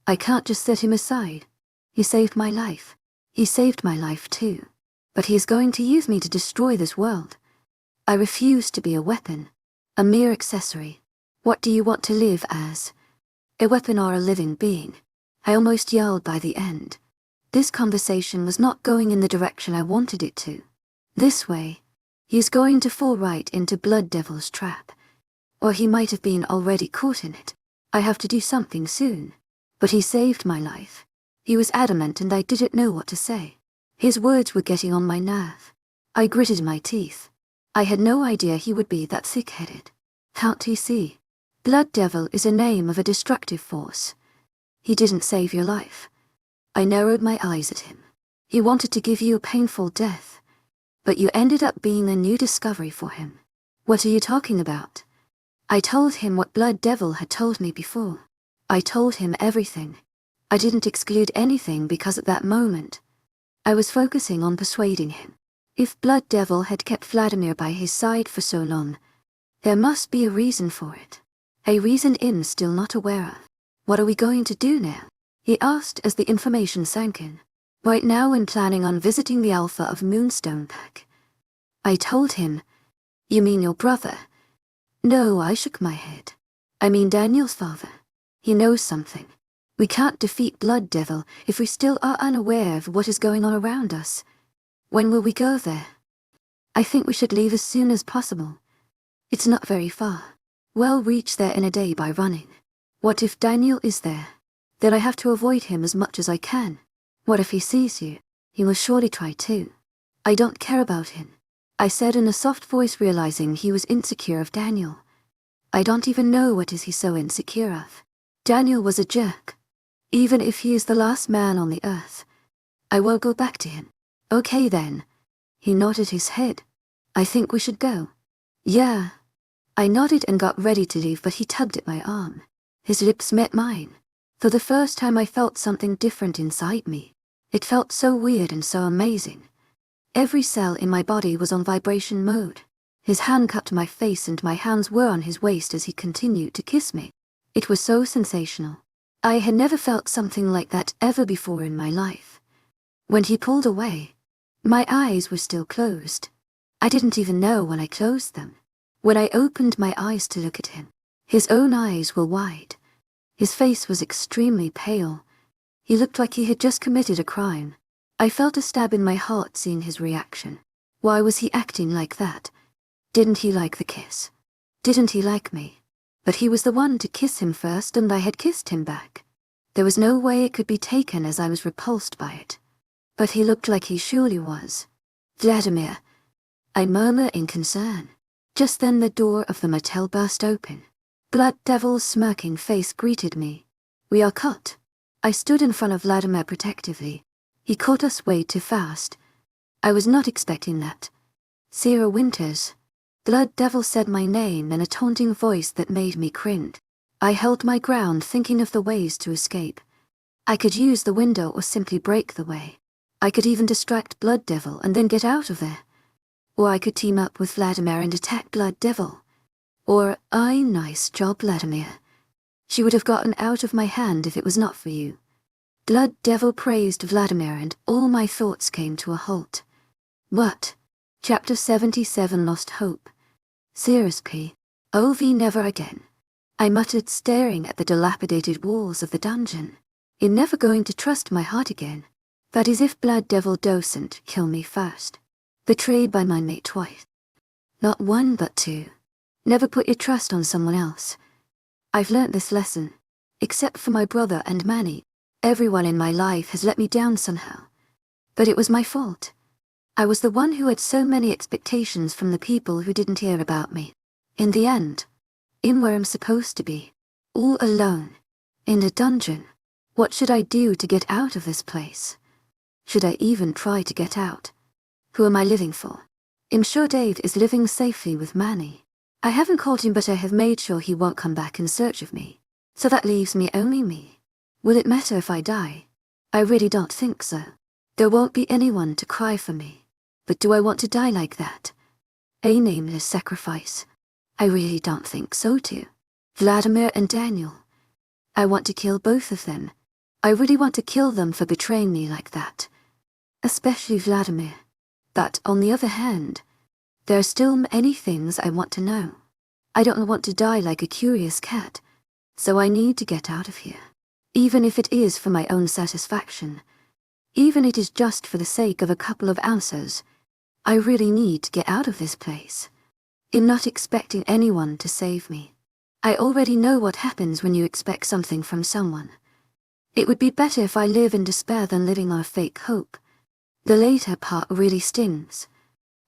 I can't just set him aside. He saved my life. He saved my life too. But he is going to use me to destroy this world. I refuse to be a weapon, a mere accessory. What do you want to live as? A weapon or a living being?" I almost yelled by the end. This conversation was not going in the direction I wanted it to. This way, he is going to fall right into Blood Devil's trap. Or he might have been already caught in it. I have to do something soon. But he saved my life. He was adamant and I didn't know what to say. His words were getting on my nerve. I gritted my teeth. I had no idea he would be that thick-headed. Can't he see? Blood Devil is a name of a destructive force. He didn't save your life. I narrowed my eyes at him. He wanted to give you a painful death. But you ended up being a new discovery for him. What are you talking about? I told him what Blood Devil had told me before. I told him everything. I didn't exclude anything because at that moment, I was focusing on persuading him. If Blood Devil had kept Vladimir by his side for so long, there must be a reason for it. A reason I'm still not aware of. "What are we going to do now?" he asked as the information sank in. "Right now I'm planning on visiting the Alpha of Moonstone pack." I told him. "You mean your brother?" "No," I shook my head. "I mean Daniel's father. He knows something. We can't defeat Blood Devil if we still are unaware of what is going on around us. When will we go there?" "I think we should leave as soon as possible. It's not very far. We'll reach there in a day by running. What if Daniel is there? Then I have to avoid him as much as I can. What if he sees you? He will surely try too." "I don't care about him," I said in a soft voice, realizing he was insecure of Daniel. "I don't even know what is he so insecure of. Daniel was a jerk. Even if he is the last man on the earth, I will go back to him." "Okay then." He nodded his head. "I think we should go." "Yeah." I nodded and got ready to leave, but he tugged at my arm. His lips met mine. For the first time I felt something different inside me. It felt so weird and so amazing. Every cell in my body was on vibration mode. His hand cupped my face and my hands were on his waist as he continued to kiss me. It was so sensational. I had never felt something like that ever before in my life. When he pulled away, my eyes were still closed. I didn't even know when I closed them. When I opened my eyes to look at him, his own eyes were wide. His face was extremely pale. He looked like he had just committed a crime. I felt a stab in my heart seeing his reaction. Why was he acting like that? Didn't he like the kiss? Didn't he like me? But he was the one to kiss him first, and I had kissed him back. There was no way it could be taken as I was repulsed by it. But he looked like he surely was. "Vladimir," I murmur in concern. Just then the door of the motel burst open. Blood Devil's smirking face greeted me. "We are caught." I stood in front of Vladimir protectively. He caught us way too fast. I was not expecting that. "Sierra Winters." Blood Devil said my name in a taunting voice that made me cringe. I held my ground, thinking of the ways to escape. I could use the window or simply break the way. I could even distract Blood Devil and then get out of there. Or I could team up with Vladimir and attack Blood Devil. Or, nice job, Vladimir. She would have gotten out of my hand if it was not for you. Blood Devil praised Vladimir, and all my thoughts came to a halt. What? Chapter 77, Lost Hope. Seriously? OV never again. I muttered, staring at the dilapidated walls of the dungeon. "I'm never going to trust my heart again. That is if Blood Devil doesn't kill me first. Betrayed by my mate twice. Not one but two. Never put your trust on someone else. I've learnt this lesson. Except for my brother and Manny, everyone in my life has let me down somehow. But it was my fault. I was the one who had so many expectations from the people who didn't hear about me. In the end, I'm where I'm supposed to be. All alone. In a dungeon. What should I do to get out of this place? Should I even try to get out? Who am I living for? I'm sure Dave is living safely with Manny. I haven't caught him, but I have made sure he won't come back in search of me. So that leaves me only me. Will it matter if I die? I really don't think so. There won't be anyone to cry for me. But do I want to die like that? A nameless sacrifice? I really don't think so too. Vladimir and Daniel. I want to kill both of them. I really want to kill them for betraying me like that. Especially Vladimir. But on the other hand, there are still many things I want to know. I don't want to die like a curious cat, so I need to get out of here. Even if it is for my own satisfaction. Even if it is just for the sake of a couple of answers. I really need to get out of this place. I'm not expecting anyone to save me. I already know what happens when you expect something from someone. It would be better if I live in despair than living on a fake hope. The later part really stings.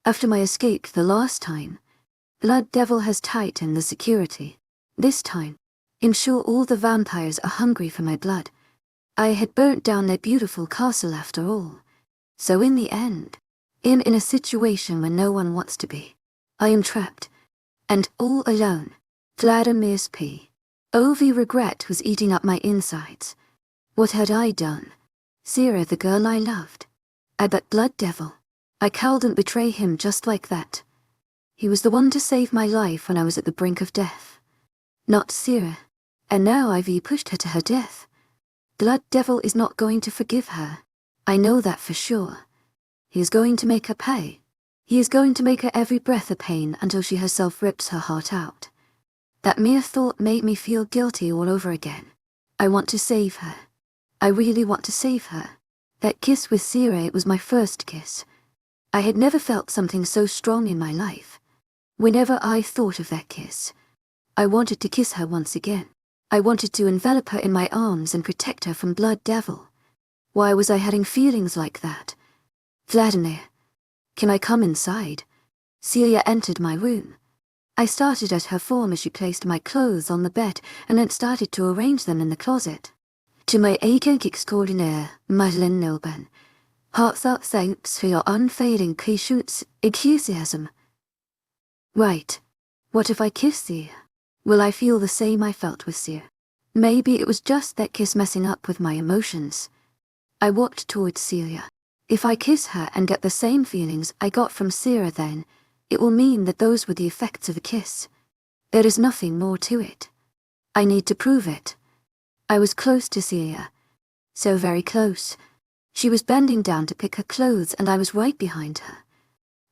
After my escape the last time, Blood Devil has tightened the security. This time, I'm sure all the vampires are hungry for my blood. I had burnt down their beautiful castle after all. So in the end, I'm in a situation where no one wants to be. I am trapped, and all alone. Vladimir's POV regret was eating up my insides. What had I done? Sierra, the girl I loved. I bet Blood Devil. I couldn't betray him just like that. He was the one to save my life when I was at the brink of death. Not Sierra. And now I've pushed her to her death. Blood Devil is not going to forgive her. I know that for sure. He is going to make her pay. He is going to make her every breath a pain until she herself rips her heart out. That mere thought made me feel guilty all over again. I want to save her. I really want to save her. That kiss with Sierra, it was my first kiss. I had never felt something so strong in my life. Whenever I thought of that kiss, I wanted to kiss her once again. I wanted to envelop her in my arms and protect her from Blood Devil. Why was I having feelings like that? Vladimir, can I come inside? Celia entered my room. I started at her form as she placed my clothes on the bed and then started to arrange them in the closet. To my agent extraordinaire, Madeleine Nilben, heartfelt thanks for your unfailing patience, enthusiasm. Right. What if I kiss Celia? Will I feel the same I felt with Celia? Maybe it was just that kiss messing up with my emotions. I walked towards Celia. If I kiss her and get the same feelings I got from Sierra, then it will mean that those were the effects of a kiss. There is nothing more to it. I need to prove it. I was close to Celia. So very close. She was bending down to pick her clothes and I was right behind her.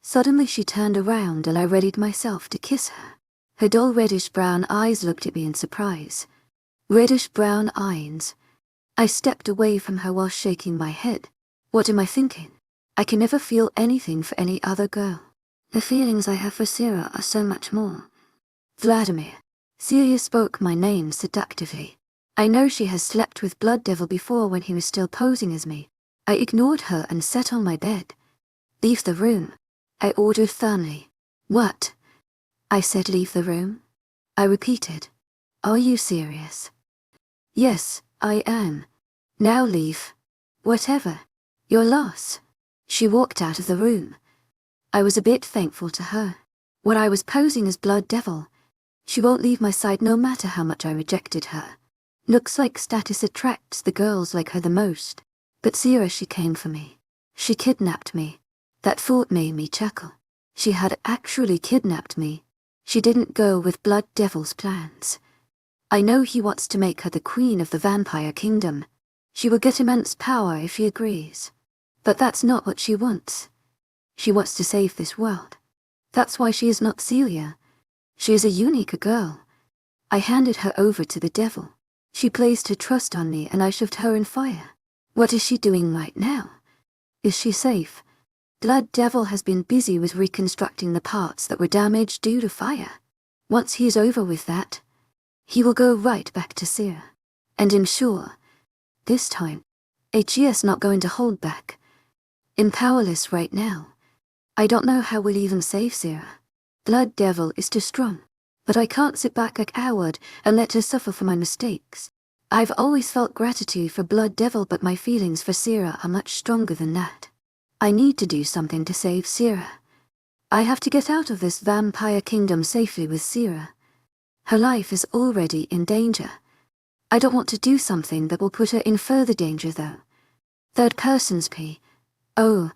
Suddenly she turned around and I readied myself to kiss her. Her dull reddish-brown eyes looked at me in surprise. Reddish-brown eyes. I stepped away from her while shaking my head. What am I thinking? I can never feel anything for any other girl. The feelings I have for Sierra are so much more. Vladimir, Celia spoke my name seductively. I know she has slept with Blood Devil before when he was still posing as me. I ignored her and sat on my bed. Leave the room, I ordered firmly. What? I said leave the room. I repeated. Are you serious? Yes, I am. Now leave. Whatever. Your loss. She walked out of the room. I was a bit thankful to her. When I was posing as Blood Devil, she won't leave my side no matter how much I rejected her. Looks like status attracts the girls like her the most. But Sierra, she came for me. She kidnapped me. That thought made me chuckle. She had actually kidnapped me. She didn't go with Blood Devil's plans. I know he wants to make her the queen of the vampire kingdom. She will get immense power if he agrees. But that's not what she wants. She wants to save this world. That's why she is not Celia. She is a unique girl. I handed her over to the devil. She placed her trust on me and I shoved her in fire. What is she doing right now? Is she safe? Blood Devil has been busy with reconstructing the parts that were damaged due to fire. Once he is over with that, he will go right back to Sierra. And I'm sure, this time, HE's not going to hold back. I'm powerless right now. I don't know how we'll even save Sierra. Blood Devil is too strong. But I can't sit back a coward and let her suffer for my mistakes. I've always felt gratitude for Blood Devil, but my feelings for Sierra are much stronger than that. I need to do something to save Sierra. I have to get out of this vampire kingdom safely with Sierra. Her life is already in danger. I don't want to do something that will put her in further danger though. Third person's P. Oh,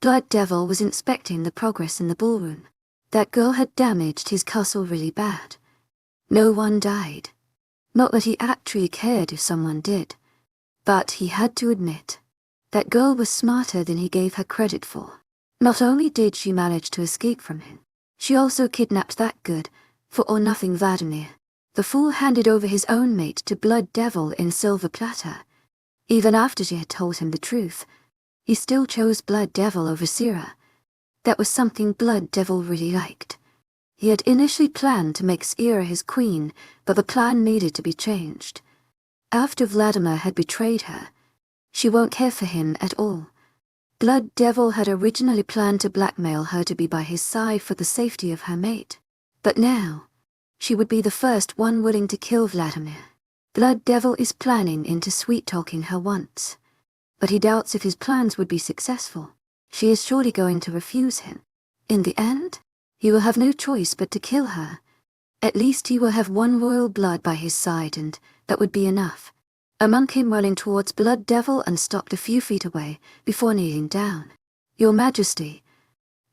Blood Devil was inspecting the progress in the ballroom. That girl had damaged his castle really bad. No one died. Not that he actually cared if someone did. But he had to admit, that girl was smarter than he gave her credit for. Not only did she manage to escape from him, she also kidnapped that good, for-or-nothing Vladimir. The fool handed over his own mate to Blood Devil in silver platter. Even after she had told him the truth, he still chose Blood Devil over Sierra. That was something Blood Devil really liked. He had initially planned to make Sierra his queen, but the plan needed to be changed. After Vladimir had betrayed her, she won't care for him at all. Blood Devil had originally planned to blackmail her to be by his side for the safety of her mate. But now, she would be the first one willing to kill Vladimir. Blood Devil is planning into sweet-talking her once. But he doubts if his plans would be successful. She is surely going to refuse him. In the end, he will have no choice but to kill her. At least he will have one royal blood by his side, and that would be enough. A monk came running towards Blood Devil and stopped a few feet away, before kneeling down. Your Majesty,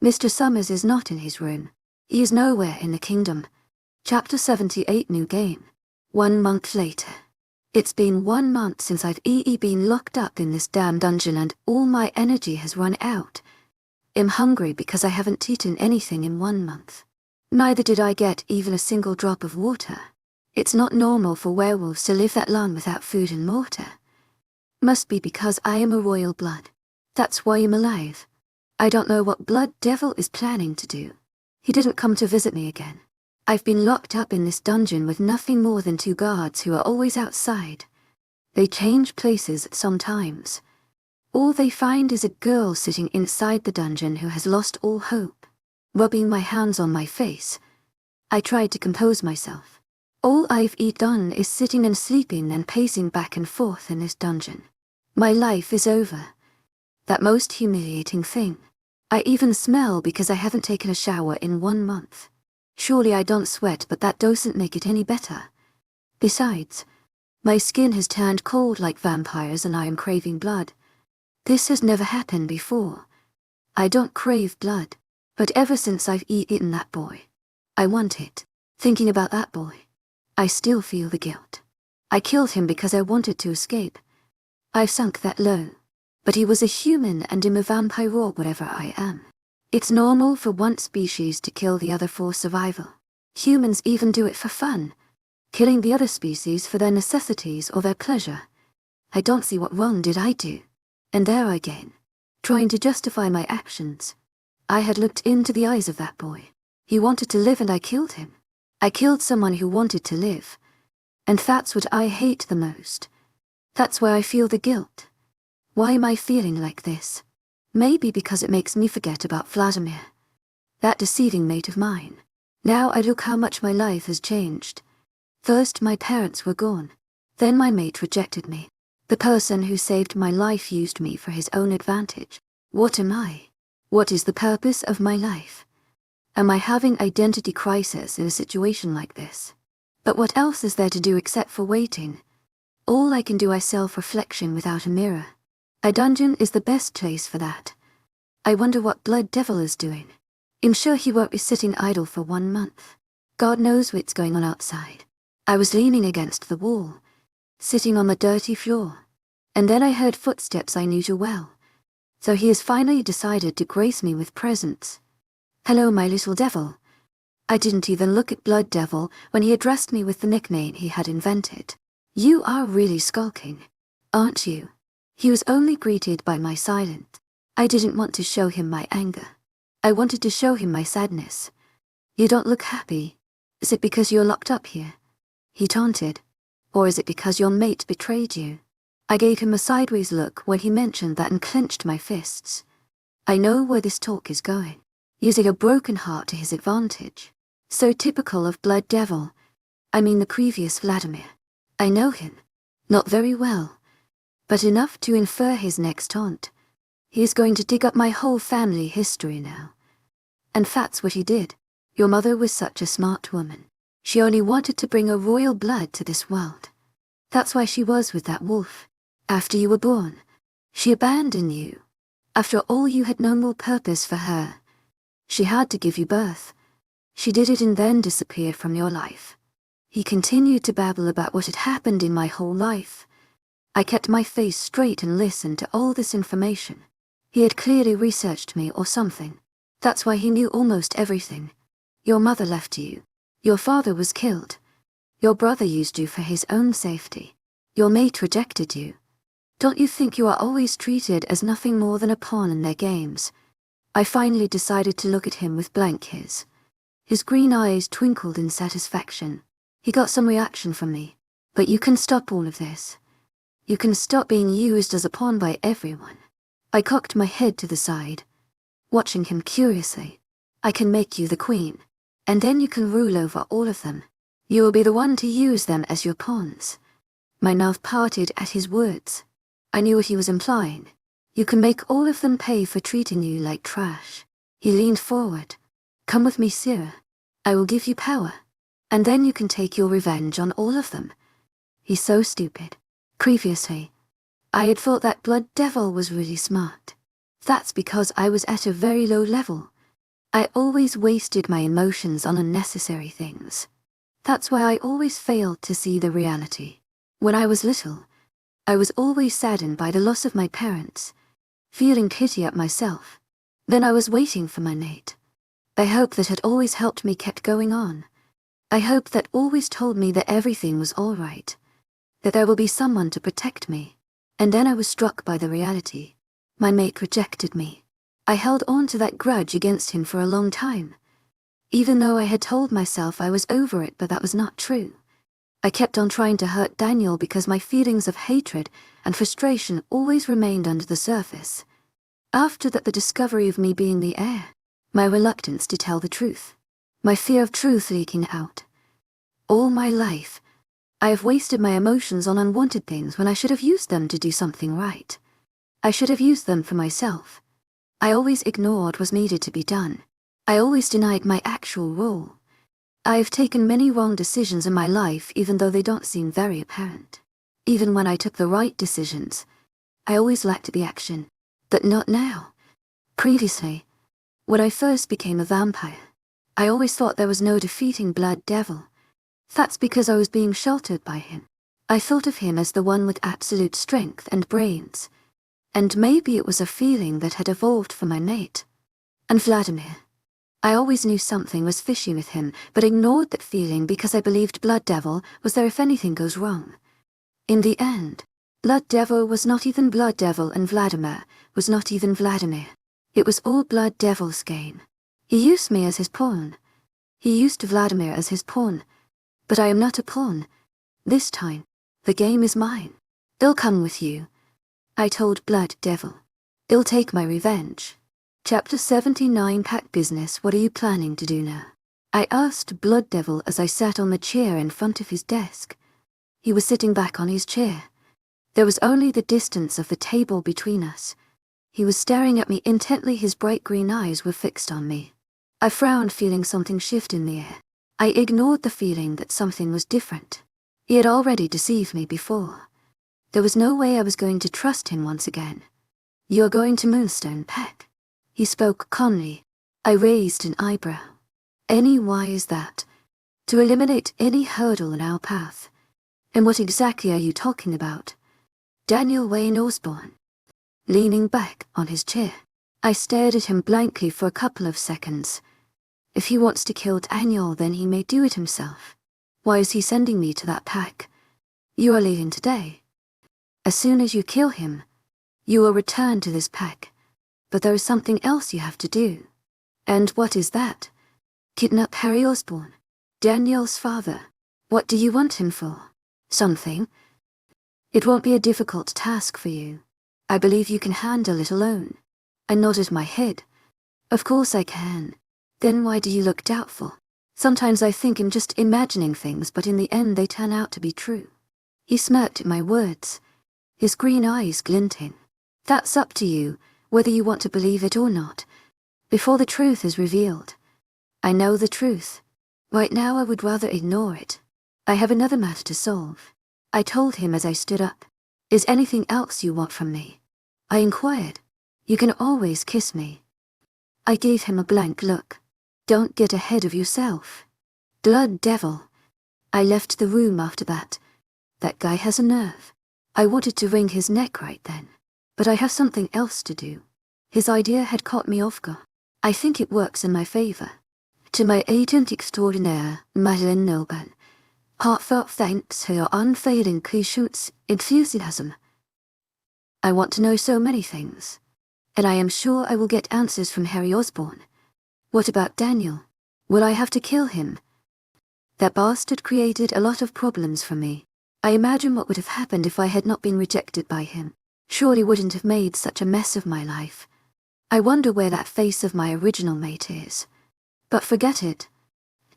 Mr. Summers is not in his room. He is nowhere in the kingdom. Chapter 78 New Game. 1 month later. It's been 1 month since I've been locked up in this damn dungeon and all my energy has run out. I'm hungry because I haven't eaten anything in 1 month. Neither did I get even a single drop of water. It's not normal for werewolves to live that long without food and water. Must be because I am a royal blood. That's why I'm alive. I don't know what Blood Devil is planning to do. He didn't come to visit me again. I've been locked up in this dungeon with nothing more than 2 guards who are always outside. They change places sometimes. All they find is a girl sitting inside the dungeon who has lost all hope. Rubbing my hands on my face, I tried to compose myself. All I've done is sitting and sleeping and pacing back and forth in this dungeon. My life is over. That most humiliating thing. I even smell because I haven't taken a shower in 1 month. Surely I don't sweat, but that doesn't make it any better. Besides, my skin has turned cold like vampires and I am craving blood. This has never happened before. I don't crave blood, but ever since I've eaten that boy, I want it. Thinking about that boy, I still feel the guilt. I killed him because I wanted to escape. I've sunk that low. But he was a human and I'm a vampire or whatever I am. It's normal for one species to kill the other for survival. Humans even do it for fun, killing the other species for their necessities or their pleasure. I don't see what wrong did I do. And there again, trying to justify my actions. I had looked into the eyes of that boy. He wanted to live and I killed him. I killed someone who wanted to live. And that's what I hate the most. That's why I feel the guilt. Why am I feeling like this? Maybe because it makes me forget about Vladimir. That deceiving mate of mine. Now I look how much my life has changed. First my parents were gone. Then my mate rejected me. The person who saved my life used me for his own advantage. What am I? What is the purpose of my life? Am I having identity crisis in a situation like this? But what else is there to do except for waiting? All I can do is self-reflection without a mirror. A dungeon is the best place for that. I wonder what Blood Devil is doing. I'm sure he won't be sitting idle for 1 month. God knows what's going on outside. I was leaning against the wall, sitting on the dirty floor, and then I heard footsteps I knew too well. So he has finally decided to grace me with presents. Hello, my little devil. I didn't even look at Blood Devil when he addressed me with the nickname he had invented. You are really skulking, aren't you? He was only greeted by my silence. I didn't want to show him my anger. I wanted to show him my sadness. You don't look happy. Is it because you're locked up here? He taunted. Or is it because your mate betrayed you? I gave him a sideways look when he mentioned that and clenched my fists. I know where this talk is going. Using a broken heart to his advantage. So typical of Blood Devil. I mean the previous Vladimir. I know him. Not very well. But enough to infer his next taunt. He is going to dig up my whole family history now. And that's what he did. Your mother was such a smart woman. She only wanted to bring a royal blood to this world. That's why she was with that wolf. After you were born, she abandoned you. After all you had no more purpose for her. She had to give you birth. She did it and then disappeared from your life. He continued to babble about what had happened in my whole life. I kept my face straight and listened to all this information. He had clearly researched me or something. That's why he knew almost everything. Your mother left you. Your father was killed. Your brother used you for his own safety. Your mate rejected you. Don't you think you are always treated as nothing more than a pawn in their games? I finally decided to look at him with blank eyes. His green eyes twinkled in satisfaction. He got some reaction from me. But you can stop all of this. You can stop being used as a pawn by everyone. I cocked my head to the side, watching him curiously. I can make you the queen, and then you can rule over all of them. You will be the one to use them as your pawns. My mouth parted at his words. I knew what he was implying. You can make all of them pay for treating you like trash. He leaned forward. Come with me, sir. I will give you power. And then you can take your revenge on all of them. He's so stupid. Previously, I had thought that Blood Devil was really smart. That's because I was at a very low level. I always wasted my emotions on unnecessary things. That's why I always failed to see the reality. When I was little, I was always saddened by the loss of my parents, feeling pity at myself. Then I was waiting for my mate. I hope that had always helped me kept going on. I hope that always told me that everything was all right, that there will be someone to protect me. And then I was struck by the reality. My mate rejected me. I held on to that grudge against him for a long time, even though I had told myself I was over it, but that was not true. I kept on trying to hurt Daniel because my feelings of hatred and frustration always remained under the surface. After that, the discovery of me being the heir, my reluctance to tell the truth, my fear of truth leaking out. All my life, I have wasted my emotions on unwanted things when I should have used them to do something right. I should have used them for myself. I always ignored what was needed to be done. I always denied my actual role. I have taken many wrong decisions in my life even though they don't seem very apparent. Even when I took the right decisions, I always lacked the action. But not now. Previously, when I first became a vampire, I always thought there was no defeating Blood Devil. That's because I was being sheltered by him. I thought of him as the one with absolute strength and brains. And maybe it was a feeling that had evolved from my mate. And Vladimir. I always knew something was fishy with him, but ignored that feeling because I believed Blood Devil was there if anything goes wrong. In the end, Blood Devil was not even Blood Devil, and Vladimir was not even Vladimir. It was all Blood Devil's game. He used me as his pawn. He used Vladimir as his pawn, but I am not a pawn. This time, the game is mine. I'll come with you, I told Blood Devil. I'll take my revenge. Chapter 79 Pack Business. What are you planning to do now? I asked Blood Devil as I sat on the chair in front of his desk. He was sitting back on his chair. There was only the distance of the table between us. He was staring at me intently, his bright green eyes were fixed on me. I frowned, feeling something shift in the air. I ignored the feeling that something was different. He had already deceived me before. There was no way I was going to trust him once again. You're going to Moonstone, Peck? He spoke calmly. I raised an eyebrow. Why is that? To eliminate any hurdle in our path. And what exactly are you talking about? Daniel Wayne Osborne. Leaning back on his chair, I stared at him blankly for a couple of seconds. If he wants to kill Daniel, then he may do it himself. Why is he sending me to that pack? You are leaving today. As soon as you kill him, you will return to this pack. But there is something else you have to do. And what is that? Kidnap Harry Osborne, Daniel's father. What do you want him for? Something? It won't be a difficult task for you. I believe you can handle it alone. I nodded my head. Of course I can. Then why do you look doubtful? Sometimes I think I'm just imagining things, but in the end they turn out to be true. He smirked at my words, his green eyes glinting. That's up to you, whether you want to believe it or not. Before the truth is revealed. I know the truth. Right now I would rather ignore it. I have another matter to solve. I told him as I stood up. Is anything else you want from me? I inquired. You can always kiss me. I gave him a blank look. Don't get ahead of yourself. Blood Devil. I left the room after that. That guy has a nerve. I wanted to wring his neck right then. But I have something else to do. His idea had caught me off guard. I think it works in my favor. To my agent extraordinaire, Madeleine Noble. Heartfelt thanks for your unfailing patience, enthusiasm. I want to know so many things, and I am sure I will get answers from Harry Osborne. What about Daniel? Will I have to kill him? That bastard created a lot of problems for me. I imagine what would have happened if I had not been rejected by him. Surely wouldn't have made such a mess of my life. I wonder where that face of my original mate is. But forget it.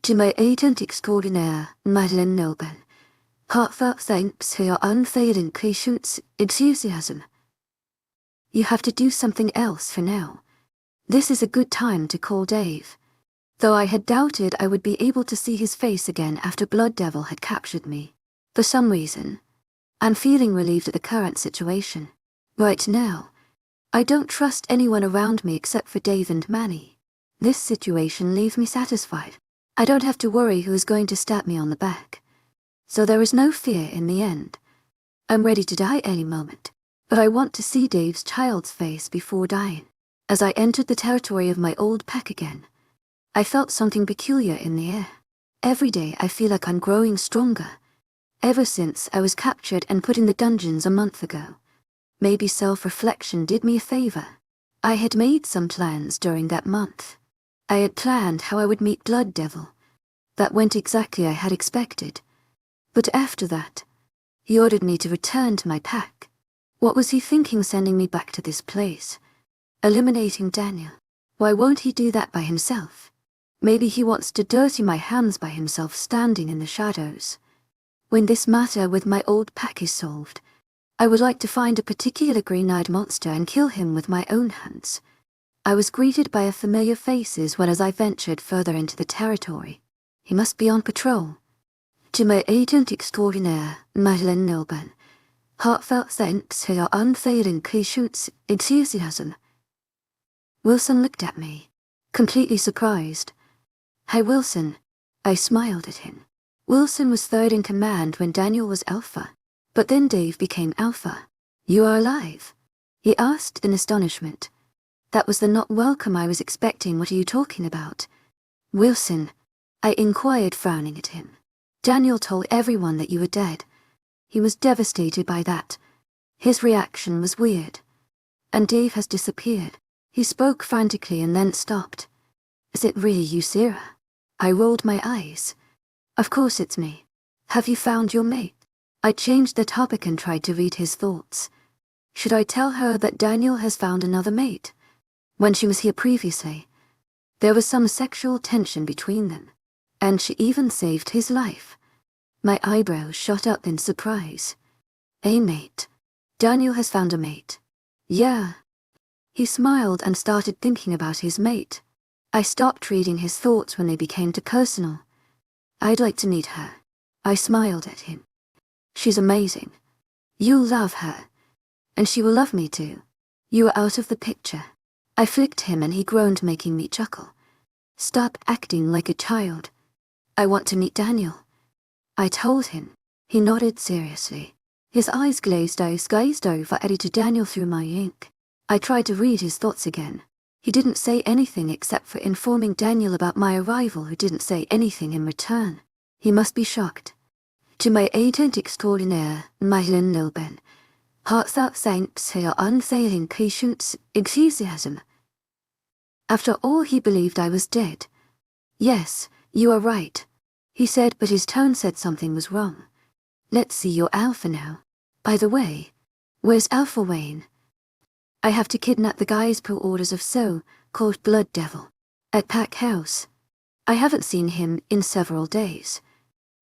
To my agent extraordinaire, Madeleine Noble. Heartfelt thanks for your unfailing patience, enthusiasm. You have to do something else for now. This is a good time to call Dave. Though I had doubted I would be able to see his face again after Blood Devil had captured me. For some reason, I'm feeling relieved at the current situation. Right now, I don't trust anyone around me except for Dave and Manny. This situation leaves me satisfied. I don't have to worry who is going to stab me on the back. So there is no fear in the end. I'm ready to die any moment, but I want to see Dave's child's face before dying. As I entered the territory of my old pack again, I felt something peculiar in the air. Every day I feel like I'm growing stronger. Ever since I was captured and put in the dungeons a month ago. Maybe self-reflection did me a favor. I had made some plans during that month. I had planned how I would meet Blood Devil. That went exactly I had expected. But after that, he ordered me to return to my pack. What was he thinking sending me back to this place? Eliminating Daniel. Why won't he do that by himself? Maybe he wants to dirty my hands by himself standing in the shadows. When this matter with my old pack is solved, I would like to find a particular green-eyed monster and kill him with my own hands. I was greeted by a familiar faces as I ventured further into the territory. He must be on patrol. To my agent extraordinaire, Madeleine Noble. Heartfelt thanks for your unfailing patience, enthusiasm. Wilson looked at me, completely surprised. Hi, Wilson. I smiled at him. Wilson was third in command when Daniel was Alpha. But then Dave became Alpha. You are alive? He asked in astonishment. That was the not welcome I was expecting. What are you talking about? Wilson, I inquired, frowning at him. Daniel told everyone that you were dead. He was devastated by that. His reaction was weird. And Dave has disappeared. He spoke frantically and then stopped. Is it really you, Sarah? I rolled my eyes. Of course it's me. Have you found your mate? I changed the topic and tried to read his thoughts. Should I tell her that Daniel has found another mate? When she was here previously, there was some sexual tension between them, and she even saved his life. My eyebrows shot up in surprise. A mate. Daniel has found a mate. Yeah. He smiled and started thinking about his mate. I stopped reading his thoughts when they became too personal. I'd like to meet her. I smiled at him. She's amazing. You'll love her. And she will love me too. You are out of the picture. I flicked him and he groaned, making me chuckle. Stop acting like a child. I want to meet Daniel. I told him. He nodded seriously. His eyes glazed over, ready to Daniel through my ink. I tried to read his thoughts again. He didn't say anything except for informing Daniel about my arrival, who didn't say anything in return. He must be shocked. To my agent extraordinaire, my Lynn heartfelt thanks for your unfailing patience, enthusiasm. After all, he believed I was dead. Yes, you are right, he said, but his tone said something was wrong. Let's see your Alpha now. By the way, where's Alpha Wayne? I have to kidnap the guys per orders of so-called Blood Devil. At Pack House. I haven't seen him in several days.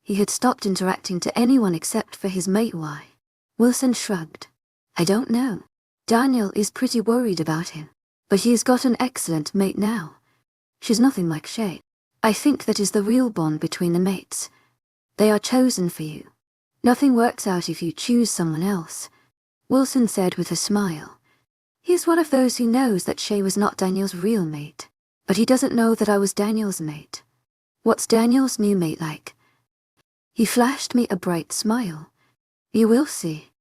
He had stopped interacting to anyone except for his mate. Why? Wilson shrugged. I don't know. Daniel is pretty worried about him. But he has got an excellent mate now. She's nothing like Shay. I think that is the real bond between the mates. They are chosen for you. Nothing works out if you choose someone else, Wilson said with a smile. He's one of those who knows that Shay was not Daniel's real mate, but he doesn't know that I was Daniel's mate. What's Daniel's new mate like? He flashed me a bright smile. You will see.